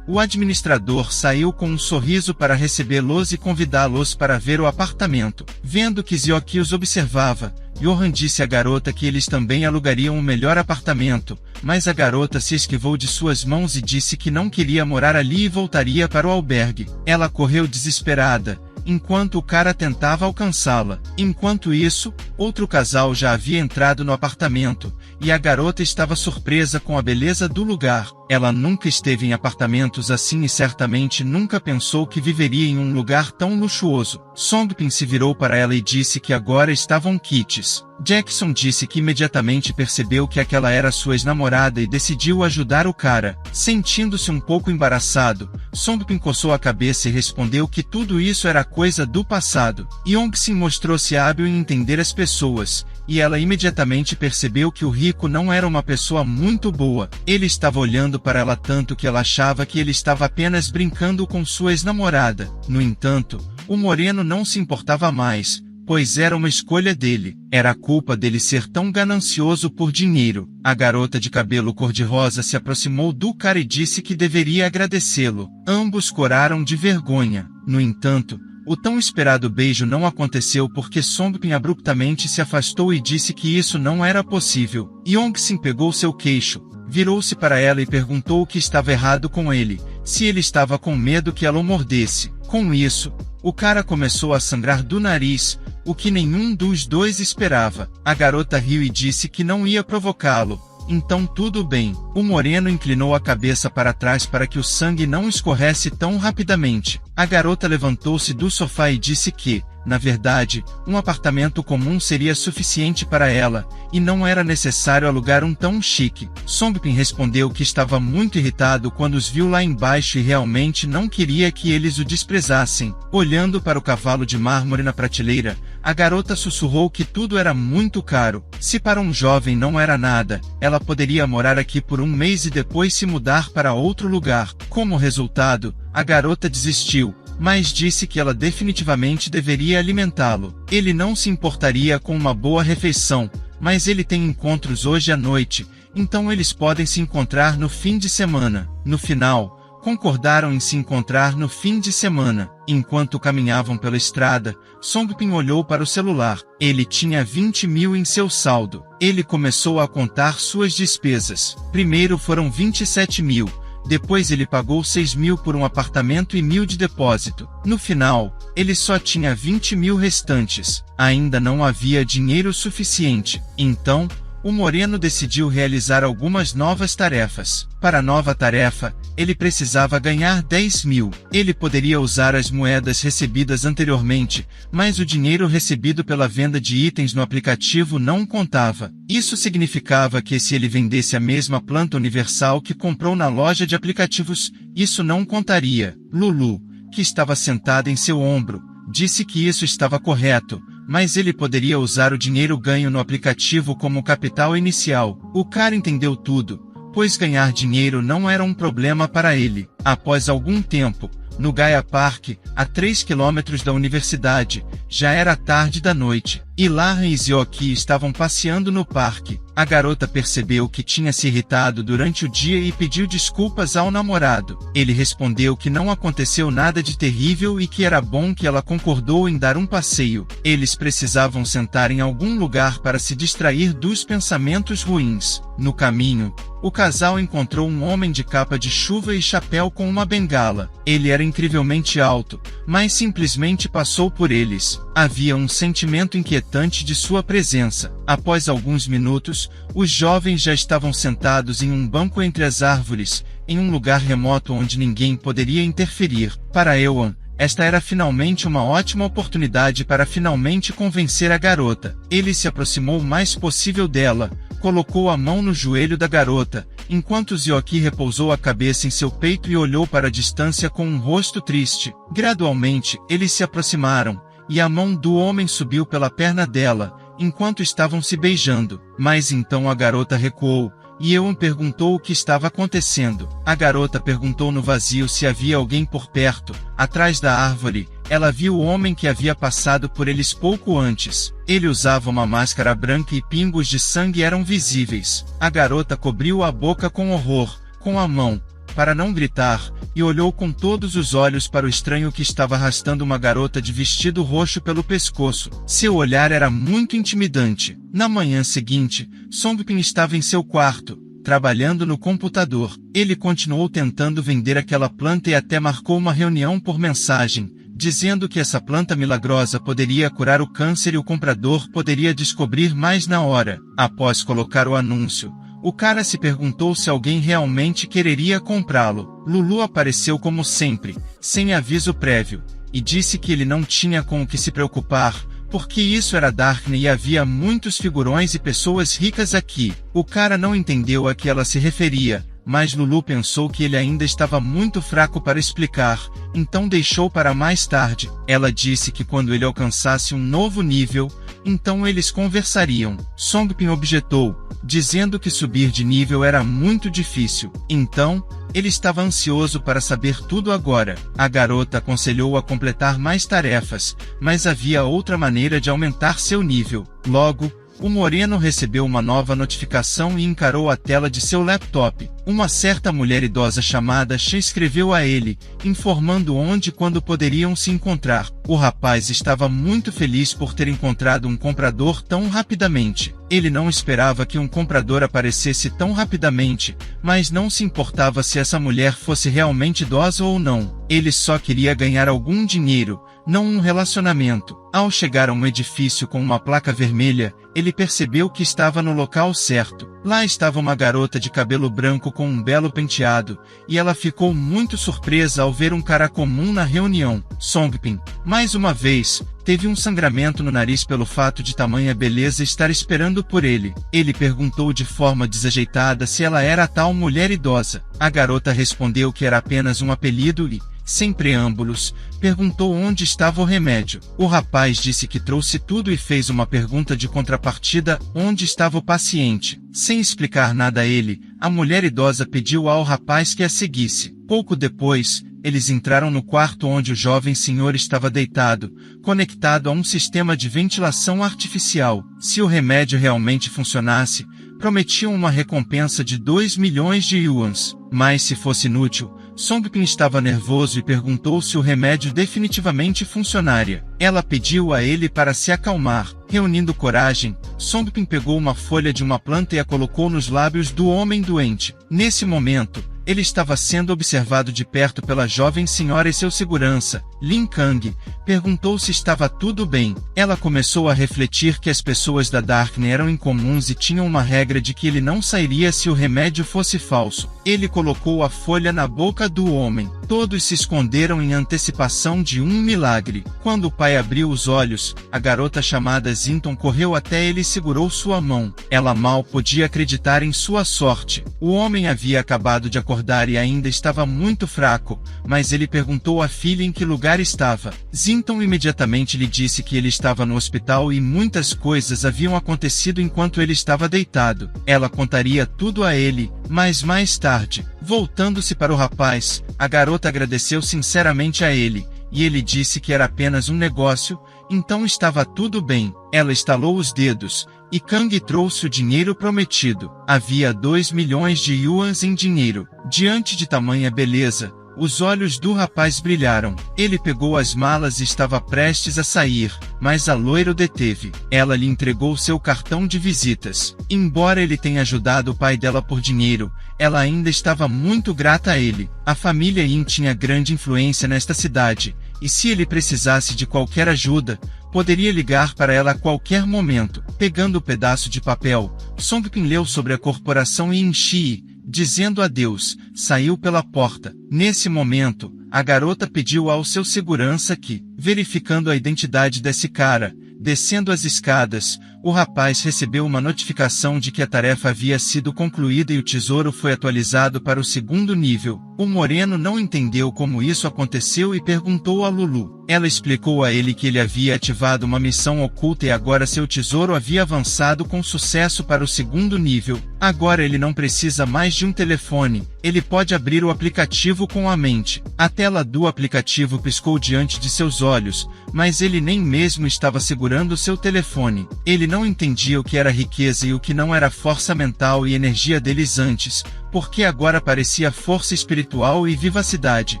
O administrador saiu com um sorriso para recebê-los e convidá-los para ver o apartamento. Vendo que Seok os observava, Johan disse à garota que eles também alugariam o melhor apartamento, mas a garota se esquivou de suas mãos e disse que não queria morar ali e voltaria para o albergue. Ela correu desesperada, enquanto o cara tentava alcançá-la. Enquanto isso, outro casal já havia entrado no apartamento, e a garota estava surpresa com a beleza do lugar. Ela nunca esteve em apartamentos assim e certamente nunca pensou que viveria em um lugar tão luxuoso. Songbin se virou para ela e disse que agora estavam quites. Jackson disse que imediatamente percebeu que aquela era sua ex-namorada e decidiu ajudar o cara. Sentindo-se um pouco embaraçado, Songbin coçou a cabeça e respondeu que tudo isso era coisa do passado. Yong-sin mostrou-se hábil em entender as pessoas, e ela imediatamente percebeu que o rico não era uma pessoa muito boa. Ele estava olhando para ela tanto que ela achava que ele estava apenas brincando com sua ex-namorada. No entanto, o moreno não se importava mais, pois era uma escolha dele. Era a culpa dele ser tão ganancioso por dinheiro. A garota de cabelo cor-de-rosa se aproximou do cara e disse que deveria agradecê-lo. Ambos coraram de vergonha. No entanto, o tão esperado beijo não aconteceu porque Songbin abruptamente se afastou e disse que isso não era possível. Yong-sin pegou seu queixo, virou-se para ela e perguntou o que estava errado com ele, se ele estava com medo que ela o mordesse. Com isso, o cara começou a sangrar do nariz, o que nenhum dos dois esperava. A garota riu e disse que não ia provocá-lo. Então tudo bem. O moreno inclinou a cabeça para trás para que o sangue não escorresse tão rapidamente. A garota levantou-se do sofá e disse que, na verdade, um apartamento comum seria suficiente para ela, e não era necessário alugar um tão chique. Songbin respondeu que estava muito irritado quando os viu lá embaixo e realmente não queria que eles o desprezassem. Olhando para o cavalo de mármore na prateleira, a garota sussurrou que tudo era muito caro. Se para um jovem não era nada, ela poderia morar aqui por um mês e depois se mudar para outro lugar. Como resultado, a garota desistiu, mas disse que ela definitivamente deveria alimentá-lo. Ele não se importaria com uma boa refeição, mas ele tem encontros hoje à noite, então eles podem se encontrar no fim de semana. No final, concordaram em se encontrar no fim de semana. Enquanto caminhavam pela estrada, Songbin olhou para o celular. Ele tinha 20.000 em seu saldo. Ele começou a contar suas despesas. Primeiro foram 27.000. Depois ele pagou 6.000 por um apartamento e 1.000 de depósito. No final, ele só tinha 20.000 restantes. Ainda não havia dinheiro suficiente. Então, o moreno decidiu realizar algumas novas tarefas. Para a nova tarefa, ele precisava ganhar 10.000. Ele poderia usar as moedas recebidas anteriormente, mas o dinheiro recebido pela venda de itens no aplicativo não contava. Isso significava que se ele vendesse a mesma planta universal que comprou na loja de aplicativos, isso não contaria. Lulu, que estava sentada em seu ombro, disse que isso estava correto, mas ele poderia usar o dinheiro ganho no aplicativo como capital inicial. O cara entendeu tudo, pois ganhar dinheiro não era um problema para ele. Após algum tempo, no Gaia Park, a 3 quilômetros da universidade, já era tarde da noite, e Lara e Zioki estavam passeando no parque. A garota percebeu que tinha se irritado durante o dia e pediu desculpas ao namorado. Ele respondeu que não aconteceu nada de terrível e que era bom que ela concordou em dar um passeio. Eles precisavam sentar em algum lugar para se distrair dos pensamentos ruins. No caminho, o casal encontrou um homem de capa de chuva e chapéu com uma bengala. Ele era incrivelmente alto, mas simplesmente passou por eles. Havia um sentimento inquietante de sua presença. Após alguns minutos, os jovens já estavam sentados em um banco entre as árvores, em um lugar remoto onde ninguém poderia interferir. Para Ewan, esta era finalmente uma ótima oportunidade para finalmente convencer a garota. Ele se aproximou o mais possível dela, colocou a mão no joelho da garota, enquanto Zioki repousou a cabeça em seu peito e olhou para a distância com um rosto triste. Gradualmente, eles se aproximaram, e a mão do homem subiu pela perna dela, enquanto estavam se beijando. Mas então a garota recuou, e Ewan perguntou o que estava acontecendo. A garota perguntou no vazio se havia alguém por perto. Atrás da árvore, ela viu o homem que havia passado por eles pouco antes. Ele usava uma máscara branca e pingos de sangue eram visíveis. A garota cobriu a boca com horror, com a mão, para não gritar, e olhou com todos os olhos para o estranho que estava arrastando uma garota de vestido roxo pelo pescoço. Seu olhar era muito intimidante. Na manhã seguinte, Songbin estava em seu quarto, trabalhando no computador. Ele continuou tentando vender aquela planta e até marcou uma reunião por mensagem, dizendo que essa planta milagrosa poderia curar o câncer e o comprador poderia descobrir mais na hora. Após colocar o anúncio, o cara se perguntou se alguém realmente quereria comprá-lo. Lulu apareceu como sempre, sem aviso prévio, e disse que ele não tinha com o que se preocupar, porque isso era Darkney e havia muitos figurões e pessoas ricas aqui. O cara não entendeu a que ela se referia, mas Lulu pensou que ele ainda estava muito fraco para explicar, então deixou para mais tarde. Ela disse que quando ele alcançasse um novo nível, então eles conversariam. Songbin objetou, dizendo que subir de nível era muito difícil. Então, ele estava ansioso para saber tudo agora. A garota aconselhou a completar mais tarefas, mas havia outra maneira de aumentar seu nível. Logo, o moreno recebeu uma nova notificação e encarou a tela de seu laptop. Uma certa mulher idosa chamada She escreveu a ele, informando onde e quando poderiam se encontrar. O rapaz estava muito feliz por ter encontrado um comprador tão rapidamente. Ele não esperava que um comprador aparecesse tão rapidamente, mas não se importava se essa mulher fosse realmente idosa ou não. Ele só queria ganhar algum dinheiro, não um relacionamento. Ao chegar a um edifício com uma placa vermelha, ele percebeu que estava no local certo. Lá estava uma garota de cabelo branco com um belo penteado, e ela ficou muito surpresa ao ver um cara comum na reunião. Songbin, mais uma vez, teve um sangramento no nariz pelo fato de tamanha beleza estar esperando por ele. Ele perguntou de forma desajeitada se ela era a tal mulher idosa. A garota respondeu que era apenas um apelido e, sem preâmbulos, perguntou onde estava o remédio. O rapaz disse que trouxe tudo e fez uma pergunta de contrapartida: onde estava o paciente? Sem explicar nada a ele, a mulher idosa pediu ao rapaz que a seguisse. Pouco depois, eles entraram no quarto onde o jovem senhor estava deitado, conectado a um sistema de ventilação artificial. Se o remédio realmente funcionasse, prometiam uma recompensa de 2 milhões de yuans. Mas se fosse inútil, Songbin estava nervoso e perguntou se o remédio definitivamente funcionaria. Ela pediu a ele para se acalmar. Reunindo coragem, Songbin pegou uma folha de uma planta e a colocou nos lábios do homem doente. Nesse momento, ele estava sendo observado de perto pela jovem senhora e seu segurança, Lin Kang. Perguntou se estava tudo bem. Ela começou a refletir que as pessoas da Darkney eram incomuns e tinham uma regra de que ele não sairia se o remédio fosse falso. Ele colocou a folha na boca do homem. Todos se esconderam em antecipação de um milagre. Quando o pai abriu os olhos, a garota chamada Zinton correu até ele e segurou sua mão. Ela mal podia acreditar em sua sorte. O homem havia acabado de acordar acordar e ainda estava muito fraco, mas ele perguntou à filha em que lugar estava. Zinton imediatamente lhe disse que ele estava no hospital e muitas coisas haviam acontecido enquanto ele estava deitado. Ela contaria tudo a ele, mas mais tarde. Voltando-se para o rapaz, a garota agradeceu sinceramente a ele, e ele disse que era apenas um negócio, então estava tudo bem. Ela estalou os dedos, e Kang trouxe o dinheiro prometido. Havia 2 milhões de yuans em dinheiro. Diante de tamanha beleza, os olhos do rapaz brilharam. Ele pegou as malas e estava prestes a sair, mas a loira o deteve. Ela lhe entregou seu cartão de visitas. Embora ele tenha ajudado o pai dela por dinheiro, ela ainda estava muito grata a ele. A família Yin tinha grande influência nesta cidade, e se ele precisasse de qualquer ajuda, poderia ligar para ela a qualquer momento. Pegando o pedaço de papel, Songpin leu sobre a corporação Yinxi, dizendo adeus, saiu pela porta. Nesse momento, a garota pediu ao seu segurança que, verificando a identidade desse cara, descendo as escadas, o rapaz recebeu uma notificação de que a tarefa havia sido concluída e o tesouro foi atualizado para o 2º nível. O moreno não entendeu como isso aconteceu e perguntou a Lulu. Ela explicou a ele que ele havia ativado uma missão oculta e agora seu tesouro havia avançado com sucesso para o 2º nível. Agora ele não precisa mais de um telefone, ele pode abrir o aplicativo com a mente. A tela do aplicativo piscou diante de seus olhos, mas ele nem mesmo estava segurando seu telefone. Ele não entendia o que era riqueza e o que não era força mental e energia deles antes, porque agora parecia força espiritual e vivacidade.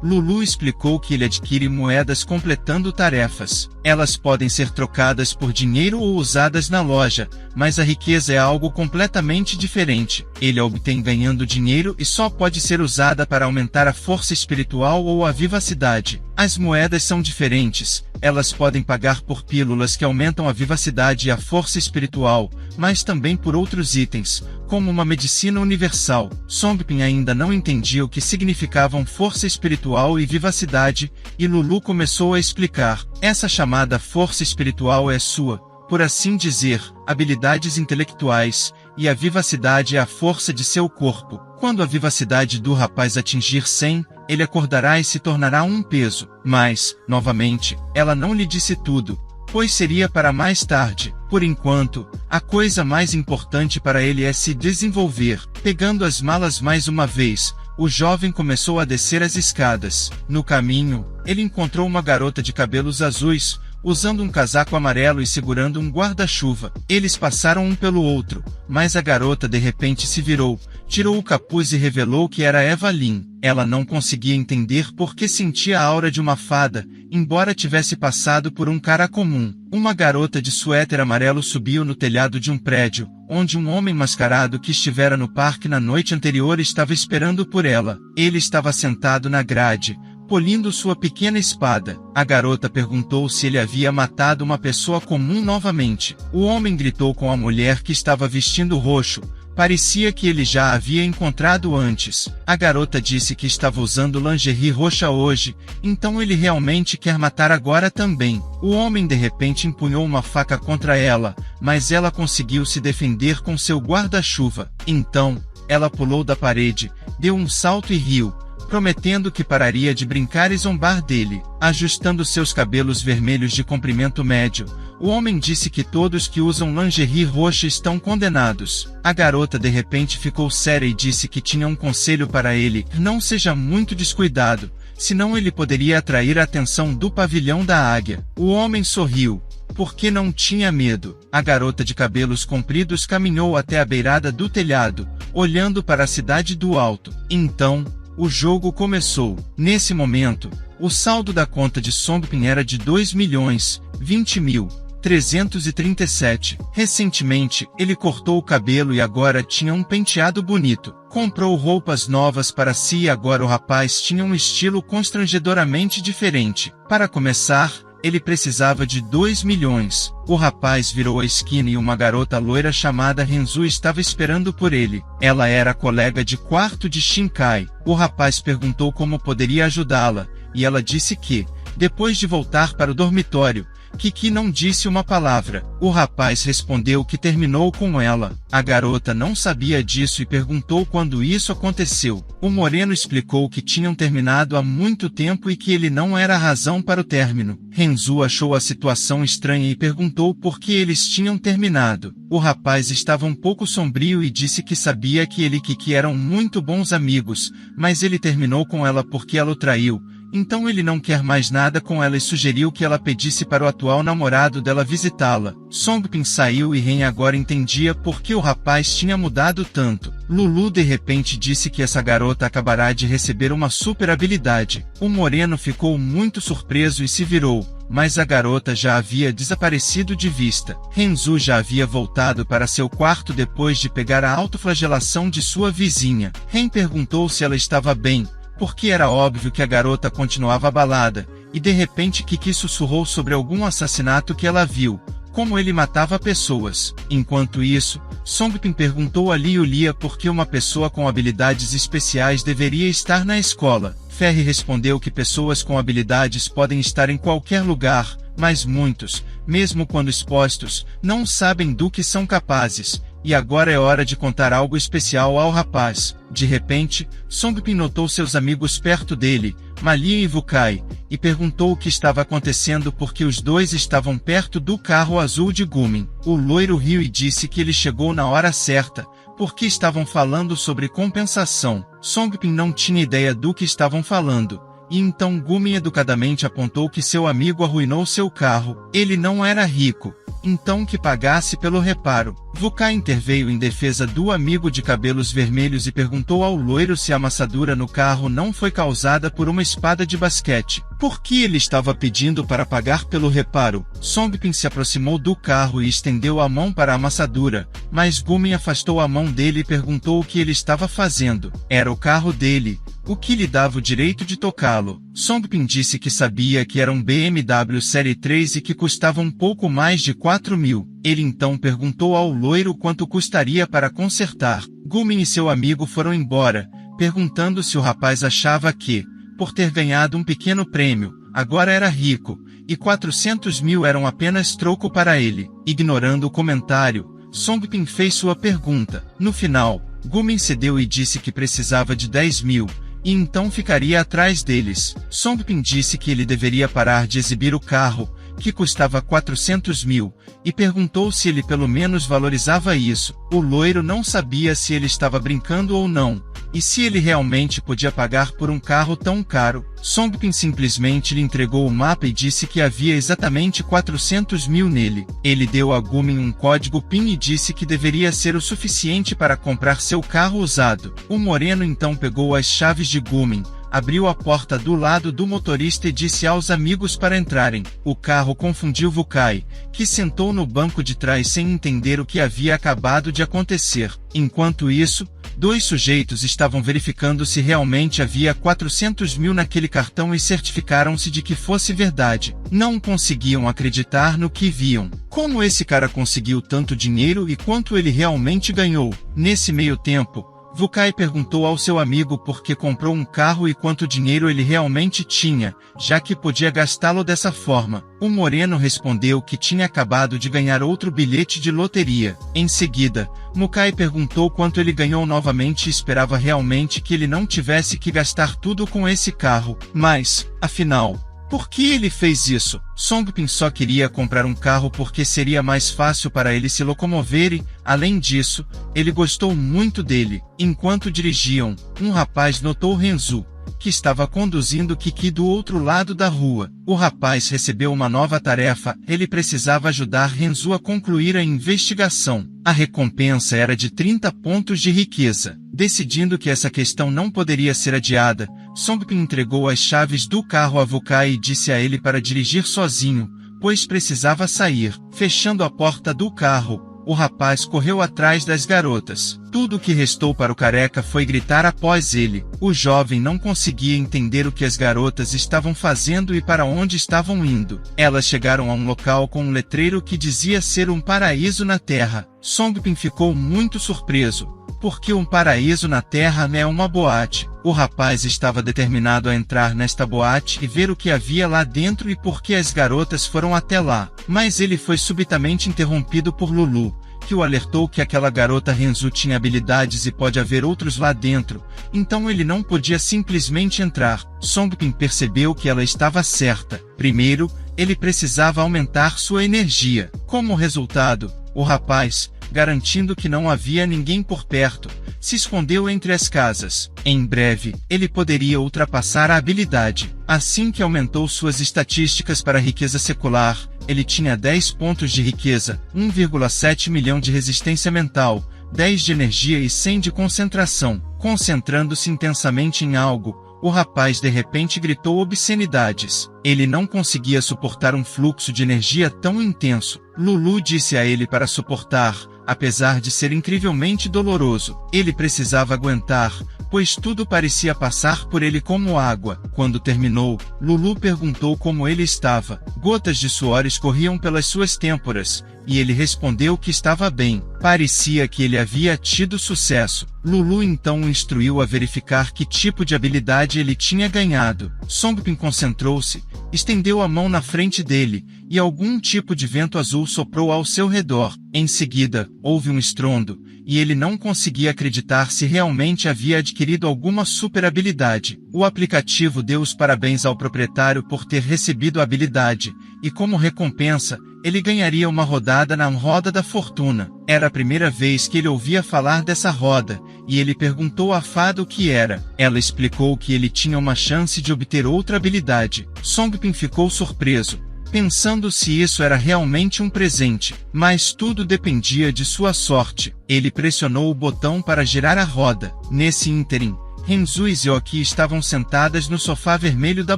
Lulu explicou que ele adquire moedas completando tarefas. Elas podem ser trocadas por dinheiro ou usadas na loja, mas a riqueza é algo completamente diferente. Ele a obtém ganhando dinheiro e só pode ser usada para aumentar a força espiritual ou a vivacidade. As moedas são diferentes. Elas podem pagar por pílulas que aumentam a vivacidade e a força espiritual, mas também por outros itens, como uma medicina universal. Songpin ainda não entendia o que significavam força espiritual e vivacidade, e Lulu começou a explicar. Essa chamada força espiritual é sua, por assim dizer, habilidades intelectuais, e a vivacidade é a força de seu corpo. Quando a vivacidade do rapaz atingir 100, ele acordará e se tornará um peso. Mas, novamente, ela não lhe disse tudo, pois seria para mais tarde. Por enquanto, a coisa mais importante para ele é se desenvolver. Pegando as malas mais uma vez, o jovem começou a descer as escadas. No caminho, ele encontrou uma garota de cabelos azuis, usando um casaco amarelo e segurando um guarda-chuva. Eles passaram um pelo outro, mas a garota de repente se virou, tirou o capuz e revelou que era Evelyn. Ela não conseguia entender por que sentia a aura de uma fada, embora tivesse passado por um cara comum. Uma garota de suéter amarelo subiu no telhado de um prédio, onde um homem mascarado que estivera no parque na noite anterior estava esperando por ela. Ele estava sentado na grade, polindo sua pequena espada. A garota perguntou se ele havia matado uma pessoa comum novamente. O homem gritou com a mulher que estava vestindo roxo. Parecia que ele já a havia encontrado antes. A garota disse que estava usando lingerie roxa hoje, então ele realmente quer matar agora também. O homem de repente empunhou uma faca contra ela, mas ela conseguiu se defender com seu guarda-chuva. Então, ela pulou da parede, deu um salto e riu, prometendo que pararia de brincar e zombar dele. Ajustando seus cabelos vermelhos de comprimento médio, o homem disse que todos que usam lingerie roxa estão condenados. A garota de repente ficou séria e disse que tinha um conselho para ele: não seja muito descuidado, senão ele poderia atrair a atenção do pavilhão da águia. O homem sorriu, porque não tinha medo. A garota de cabelos compridos caminhou até a beirada do telhado, olhando para a cidade do alto. Então, o jogo começou. Nesse momento, o saldo da conta de Songpin era de 2.020.337. Recentemente, ele cortou o cabelo e agora tinha um penteado bonito. Comprou roupas novas para si e agora o rapaz tinha um estilo constrangedoramente diferente. Para começar, ele precisava de 2 milhões. O rapaz virou a esquina e uma garota loira chamada Renzu estava esperando por ele. Ela era a colega de quarto de Shinkai. O rapaz perguntou como poderia ajudá-la, e ela disse que, depois de voltar para o dormitório, Kiki não disse uma palavra. O rapaz respondeu que terminou com ela. A garota não sabia disso e perguntou quando isso aconteceu. O moreno explicou que tinham terminado há muito tempo e que ele não era a razão para o término. Renzo achou a situação estranha e perguntou por que eles tinham terminado. O rapaz estava um pouco sombrio e disse que sabia que ele e Kiki eram muito bons amigos, mas ele terminou com ela porque ela o traiu. Então ele não quer mais nada com ela e sugeriu que ela pedisse para o atual namorado dela visitá-la. Songbin saiu e Ren agora entendia por que o rapaz tinha mudado tanto. Lulu de repente disse que essa garota acabará de receber uma super habilidade. O moreno ficou muito surpreso e se virou, mas a garota já havia desaparecido de vista. Renzo já havia voltado para seu quarto depois de pegar a autoflagelação de sua vizinha. Ren perguntou se ela estava bem, porque era óbvio que a garota continuava abalada, e de repente Kiki sussurrou sobre algum assassinato que ela viu, como ele matava pessoas. Enquanto isso, Songbin perguntou a Liu Lia por que uma pessoa com habilidades especiais deveria estar na escola. Ferry respondeu que pessoas com habilidades podem estar em qualquer lugar, mas muitos, mesmo quando expostos, não sabem do que são capazes. E agora é hora de contar algo especial ao rapaz. De repente, Songbin notou seus amigos perto dele, Malia e Vukai, e perguntou o que estava acontecendo porque os dois estavam perto do carro azul de Gumin. O loiro riu e disse que ele chegou na hora certa, porque estavam falando sobre compensação. Songbin não tinha ideia do que estavam falando. E então Gumin educadamente apontou que seu amigo arruinou seu carro. Ele não era rico, então que pagasse pelo reparo. Vukai interveio em defesa do amigo de cabelos vermelhos e perguntou ao loiro se a amassadura no carro não foi causada por uma espada de basquete. Por que ele estava pedindo para pagar pelo reparo? Songbin se aproximou do carro e estendeu a mão para a amassadura, mas Gumin afastou a mão dele e perguntou o que ele estava fazendo. Era o carro dele, o que lhe dava o direito de tocá-lo. Songbin disse que sabia que era um BMW Série 3 e que custava um pouco mais de 4.000. Ele então perguntou ao loiro quanto custaria para consertar. Gumin e seu amigo foram embora, perguntando se o rapaz achava que, por ter ganhado um pequeno prêmio, agora era rico, e 400.000 eram apenas troco para ele. Ignorando o comentário, Songbin fez sua pergunta. No final, Gumin cedeu e disse que precisava de 10.000, e então ficaria atrás deles. Songbin disse que ele deveria parar de exibir o carro, que custava 400.000, e perguntou se ele pelo menos valorizava isso. O loiro não sabia se ele estava brincando ou não, e se ele realmente podia pagar por um carro tão caro. Songbin simplesmente lhe entregou o mapa e disse que havia exatamente 400.000 nele. Ele deu a Gumin um código PIN e disse que deveria ser o suficiente para comprar seu carro usado. O moreno então pegou as chaves de Gumin, abriu a porta do lado do motorista e disse aos amigos para entrarem. O carro confundiu Vukai, que sentou no banco de trás sem entender o que havia acabado de acontecer. Enquanto isso, dois sujeitos estavam verificando se realmente havia 400.000 naquele cartão e certificaram-se de que fosse verdade. Não conseguiam acreditar no que viam. Como esse cara conseguiu tanto dinheiro e quanto ele realmente ganhou? Nesse meio tempo, Vukai perguntou ao seu amigo por que comprou um carro e quanto dinheiro ele realmente tinha, já que podia gastá-lo dessa forma. O moreno respondeu que tinha acabado de ganhar outro bilhete de loteria. Em seguida, Vukai perguntou quanto ele ganhou novamente e esperava realmente que ele não tivesse que gastar tudo com esse carro. Mas, afinal, por que ele fez isso? Songbin só queria comprar um carro porque seria mais fácil para ele se locomover e, além disso, ele gostou muito dele. Enquanto dirigiam, um rapaz notou Renzo, que estava conduzindo Kiki do outro lado da rua. O rapaz recebeu uma nova tarefa, ele precisava ajudar Renzo a concluir a investigação. A recompensa era de 30 pontos de riqueza. Decidindo que essa questão não poderia ser adiada, Songbin entregou as chaves do carro a Vukai e disse a ele para dirigir sozinho, pois precisava sair. Fechando a porta do carro, o rapaz correu atrás das garotas. Tudo o que restou para o careca foi gritar após ele. O jovem não conseguia entender o que as garotas estavam fazendo e para onde estavam indo. Elas chegaram a um local com um letreiro que dizia ser um paraíso na Terra. Songbin ficou muito surpreso, porque um paraíso na Terra é uma boate. O rapaz estava determinado a entrar nesta boate e ver o que havia lá dentro e por que as garotas foram até lá. Mas ele foi subitamente interrompido por Lulu, que o alertou que aquela garota Renzu tinha habilidades e pode haver outros lá dentro, então ele não podia simplesmente entrar. Songbin percebeu que ela estava certa. Primeiro, ele precisava aumentar sua energia. Como resultado, o rapaz, garantindo que não havia ninguém por perto, se escondeu entre as casas. Em breve, ele poderia ultrapassar a habilidade. Assim que aumentou suas estatísticas para a riqueza secular, ele tinha 10 pontos de riqueza, 1,7 milhão de resistência mental, 10 de energia e 100 de concentração. Concentrando-se intensamente em algo, o rapaz de repente gritou obscenidades. Ele não conseguia suportar um fluxo de energia tão intenso. Lulu disse a ele para suportar, apesar de ser incrivelmente doloroso. Ele precisava aguentar, pois tudo parecia passar por ele como água. Quando terminou, Lulu perguntou como ele estava. Gotas de suor escorriam pelas suas têmporas, e ele respondeu que estava bem. Parecia que ele havia tido sucesso. Lulu então o instruiu a verificar que tipo de habilidade ele tinha ganhado. Songbin concentrou-se, estendeu a mão na frente dele, e algum tipo de vento azul soprou ao seu redor. Em seguida, houve um estrondo, e ele não conseguia acreditar se realmente havia adquirido alguma super habilidade. O aplicativo deu os parabéns ao proprietário por ter recebido a habilidade, e como recompensa, ele ganharia uma rodada na Roda da Fortuna. Era a primeira vez que ele ouvia falar dessa roda, e ele perguntou à fada o que era. Ela explicou que ele tinha uma chance de obter outra habilidade. Songbin ficou surpreso, pensando se isso era realmente um presente, mas tudo dependia de sua sorte. Ele pressionou o botão para girar a roda. Nesse ínterim, Renzu e Zeoki estavam sentadas no sofá vermelho da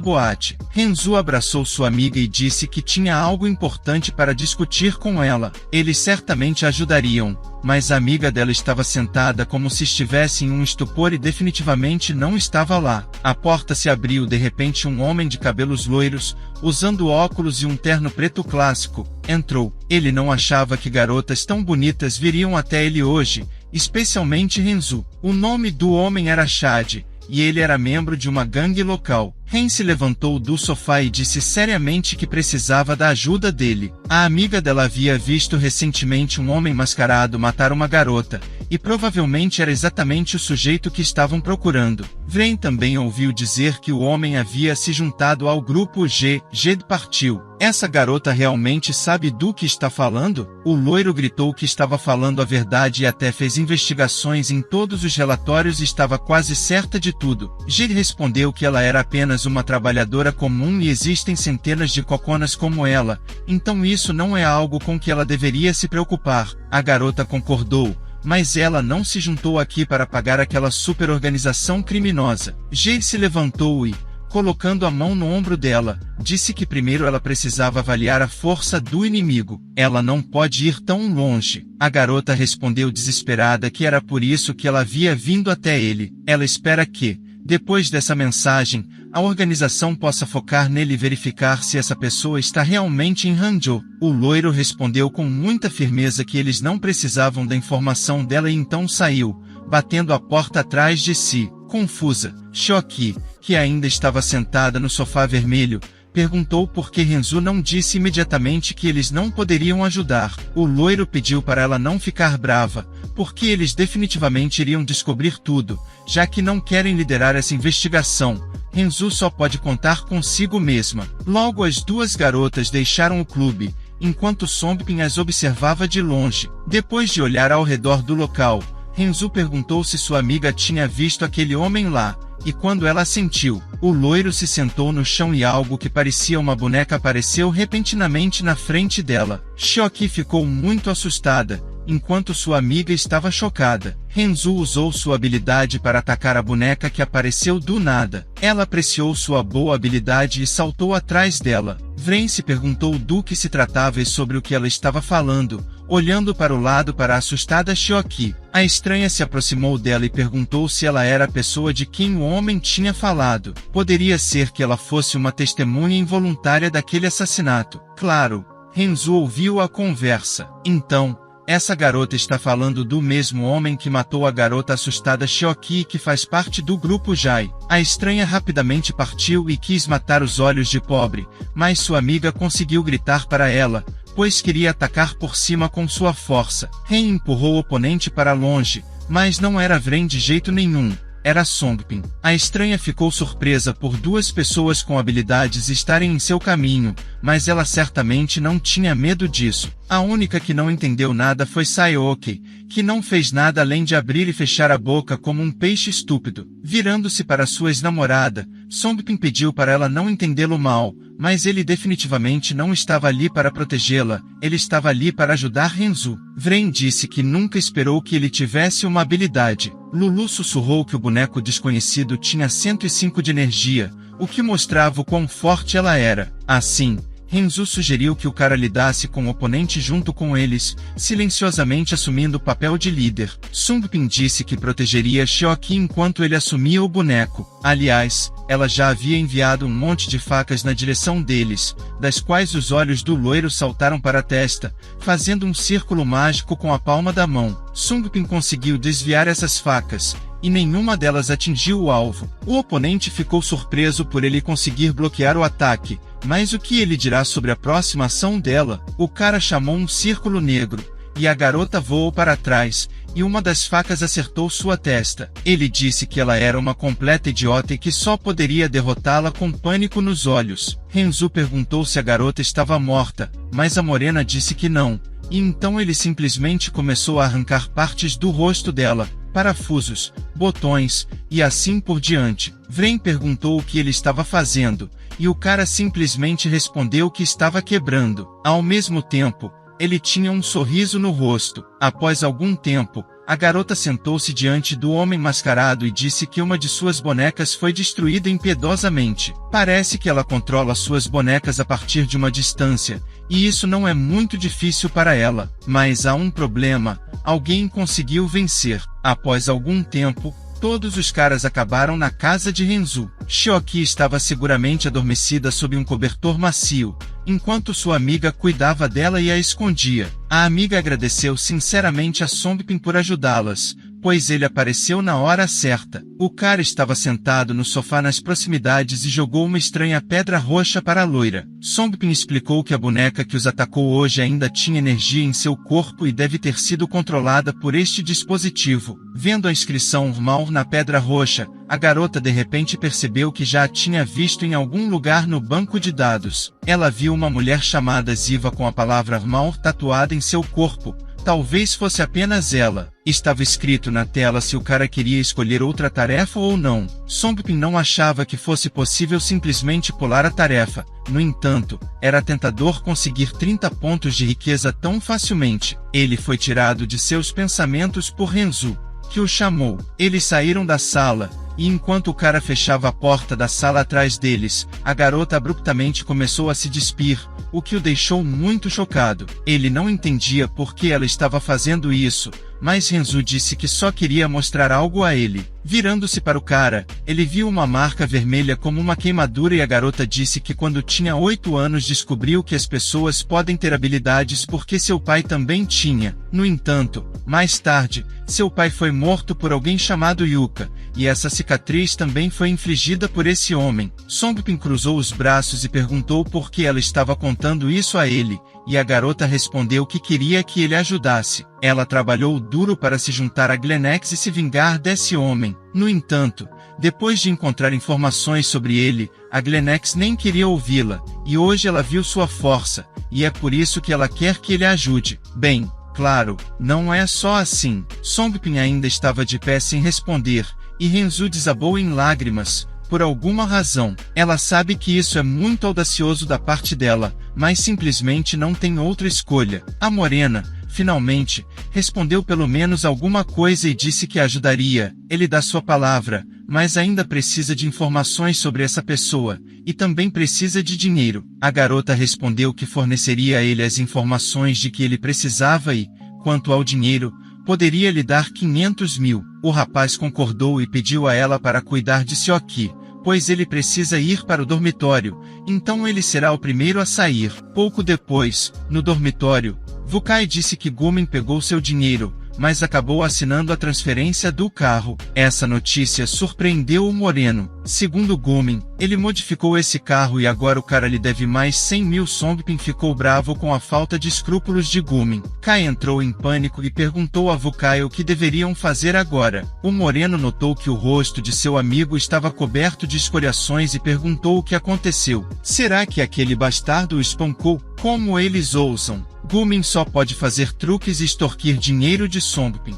boate. Renzu abraçou sua amiga e disse que tinha algo importante para discutir com ela. Eles certamente ajudariam, mas a amiga dela estava sentada como se estivesse em um estupor e definitivamente não estava lá. A porta se abriu de repente. Um homem de cabelos loiros, usando óculos e um terno preto clássico, entrou. Ele não achava que garotas tão bonitas viriam até ele hoje, especialmente Renzu. O nome do homem era Chad, e ele era membro de uma gangue local. Ren se levantou do sofá e disse seriamente que precisava da ajuda dele. A amiga dela havia visto recentemente um homem mascarado matar uma garota, e provavelmente era exatamente o sujeito que estavam procurando. Vren também ouviu dizer que o homem havia se juntado ao grupo G. Jed partiu. Essa garota realmente sabe do que está falando? O loiro gritou que estava falando a verdade e até fez investigações em todos os relatórios e estava quase certa de tudo. Jed respondeu que ela era apenas uma trabalhadora comum e existem centenas de coconas como ela, então isso não é algo com que ela deveria se preocupar. A garota concordou, mas ela não se juntou aqui para pagar aquela superorganização criminosa. Jade se levantou e, colocando a mão no ombro dela, disse que primeiro ela precisava avaliar a força do inimigo. Ela não pode ir tão longe. A garota respondeu desesperada que era por isso que ela havia vindo até ele. Ela espera que, depois dessa mensagem, a organização possa focar nele e verificar se essa pessoa está realmente em Hangzhou. O loiro respondeu com muita firmeza que eles não precisavam da informação dela e então saiu, batendo a porta atrás de si. Confusa, Shoki, que ainda estava sentada no sofá vermelho, perguntou por que Renzu não disse imediatamente que eles não poderiam ajudar. O loiro pediu para ela não ficar brava, porque eles definitivamente iriam descobrir tudo, já que não querem liderar essa investigação. Renzu só pode contar consigo mesma. Logo as duas garotas deixaram o clube, enquanto Songbin as observava de longe. Depois de olhar ao redor do local, Renzu perguntou se sua amiga tinha visto aquele homem lá, e quando ela assentiu, o loiro se sentou no chão e algo que parecia uma boneca apareceu repentinamente na frente dela. Shoki ficou muito assustada, enquanto sua amiga estava chocada. Renzu usou sua habilidade para atacar a boneca que apareceu do nada. Ela apreciou sua boa habilidade e saltou atrás dela. Vren se perguntou do que se tratava e sobre o que ela estava falando, olhando para o lado para a assustada Shoki. A estranha se aproximou dela e perguntou se ela era a pessoa de quem o homem tinha falado. Poderia ser que ela fosse uma testemunha involuntária daquele assassinato. Claro, Renzu ouviu a conversa. Então, essa garota está falando do mesmo homem que matou a garota assustada Shioki, que faz parte do grupo Jai. A estranha rapidamente partiu e quis matar os olhos de pobre, mas sua amiga conseguiu gritar para ela, pois queria atacar por cima com sua força. Ren empurrou o oponente para longe, mas não era Vren de jeito nenhum. Era Songbin. A estranha ficou surpresa por duas pessoas com habilidades estarem em seu caminho, mas ela certamente não tinha medo disso. A única que não entendeu nada foi Sayoki, que não fez nada além de abrir e fechar a boca como um peixe estúpido. Virando-se para sua ex-namorada, Songbin pediu para ela não entendê-lo mal, mas ele definitivamente não estava ali para protegê-la, ele estava ali para ajudar Renzu. Vren disse que nunca esperou que ele tivesse uma habilidade. Lulu sussurrou que o boneco desconhecido tinha 105 de energia, o que mostrava o quão forte ela era. Assim, Renzu sugeriu que o cara lidasse com o oponente junto com eles, silenciosamente assumindo o papel de líder. Songbin disse que protegeria Shioki enquanto ele assumia o boneco. Aliás, ela já havia enviado um monte de facas na direção deles, das quais os olhos do loiro saltaram para a testa, fazendo um círculo mágico com a palma da mão. Songbin conseguiu desviar essas facas, e nenhuma delas atingiu o alvo. O oponente ficou surpreso por ele conseguir bloquear o ataque, mas o que ele dirá sobre a próxima ação dela? O cara chamou um círculo negro, e a garota voou para trás, e uma das facas acertou sua testa. Ele disse que ela era uma completa idiota e que só poderia derrotá-la com pânico nos olhos. Renzu perguntou se a garota estava morta, mas a morena disse que não, e então ele simplesmente começou a arrancar partes do rosto dela, parafusos, botões, e assim por diante. Vren perguntou o que ele estava fazendo, e o cara simplesmente respondeu que estava quebrando. Ao mesmo tempo, ele tinha um sorriso no rosto. Após algum tempo, a garota sentou-se diante do homem mascarado e disse que uma de suas bonecas foi destruída impiedosamente. Parece que ela controla suas bonecas a partir de uma distância, e isso não é muito difícil para ela. Mas há um problema: alguém conseguiu vencer. Após algum tempo, todos os caras acabaram na casa de Renzu. Shioki estava seguramente adormecida sob um cobertor macio, enquanto sua amiga cuidava dela e a escondia. A amiga agradeceu sinceramente a Songbin por ajudá-las, pois ele apareceu na hora certa. O cara estava sentado no sofá nas proximidades e jogou uma estranha pedra roxa para a loira. Songbin explicou que a boneca que os atacou hoje ainda tinha energia em seu corpo e deve ter sido controlada por este dispositivo. Vendo a inscrição Mal na pedra roxa, a garota de repente percebeu que já a tinha visto em algum lugar no banco de dados. Ela viu uma mulher chamada Ziva com a palavra Mal tatuada em seu corpo. Talvez fosse apenas ela. Estava escrito na tela se o cara queria escolher outra tarefa ou não. Songbin não achava que fosse possível simplesmente pular a tarefa. No entanto, era tentador conseguir 30 pontos de riqueza tão facilmente. Ele foi tirado de seus pensamentos por Renzu, que o chamou. Eles saíram da sala, e enquanto o cara fechava a porta da sala atrás deles, a garota abruptamente começou a se despir, o que o deixou muito chocado. Ele não entendia por que ela estava fazendo isso, mas Renzu disse que só queria mostrar algo a ele. Virando-se para o cara, ele viu uma marca vermelha como uma queimadura e a garota disse que quando tinha 8 anos descobriu que as pessoas podem ter habilidades porque seu pai também tinha. No entanto, mais tarde, seu pai foi morto por alguém chamado Yuka, e essa cicatriz também foi infligida por esse homem. Songbin cruzou os braços e perguntou por que ela estava contando isso a ele, e a garota respondeu que queria que ele ajudasse. Ela trabalhou duro para se juntar a Glenex e se vingar desse homem. No entanto, depois de encontrar informações sobre ele, a Glenex nem queria ouvi-la, e hoje ela viu sua força, e é por isso que ela quer que ele ajude. Bem, claro, não é só assim. Songbin ainda estava de pé sem responder, e Renzu desabou em lágrimas. Por alguma razão, ela sabe que isso é muito audacioso da parte dela, mas simplesmente não tem outra escolha. A morena, finalmente, respondeu pelo menos alguma coisa e disse que ajudaria. Ele dá sua palavra, mas ainda precisa de informações sobre essa pessoa, e também precisa de dinheiro. A garota respondeu que forneceria a ele as informações de que ele precisava e, quanto ao dinheiro, poderia lhe dar 500 mil. O rapaz concordou e pediu a ela para cuidar de Shioki, pois ele precisa ir para o dormitório, então ele será o primeiro a sair. Pouco depois, no dormitório, Vukai disse que Gumin pegou seu dinheiro, mas acabou assinando a transferência do carro. Essa notícia surpreendeu o Moreno. Segundo Gumin, ele modificou esse carro e agora o cara lhe deve mais 100 mil. Songbin ficou bravo com a falta de escrúpulos de Gumin. Kai entrou em pânico e perguntou a Vukai o que deveriam fazer agora. O Moreno notou que o rosto de seu amigo estava coberto de escoriações e perguntou o que aconteceu. Será que aquele bastardo o espancou? Como eles ousam? Gumin só pode fazer truques e extorquir dinheiro de Songbin.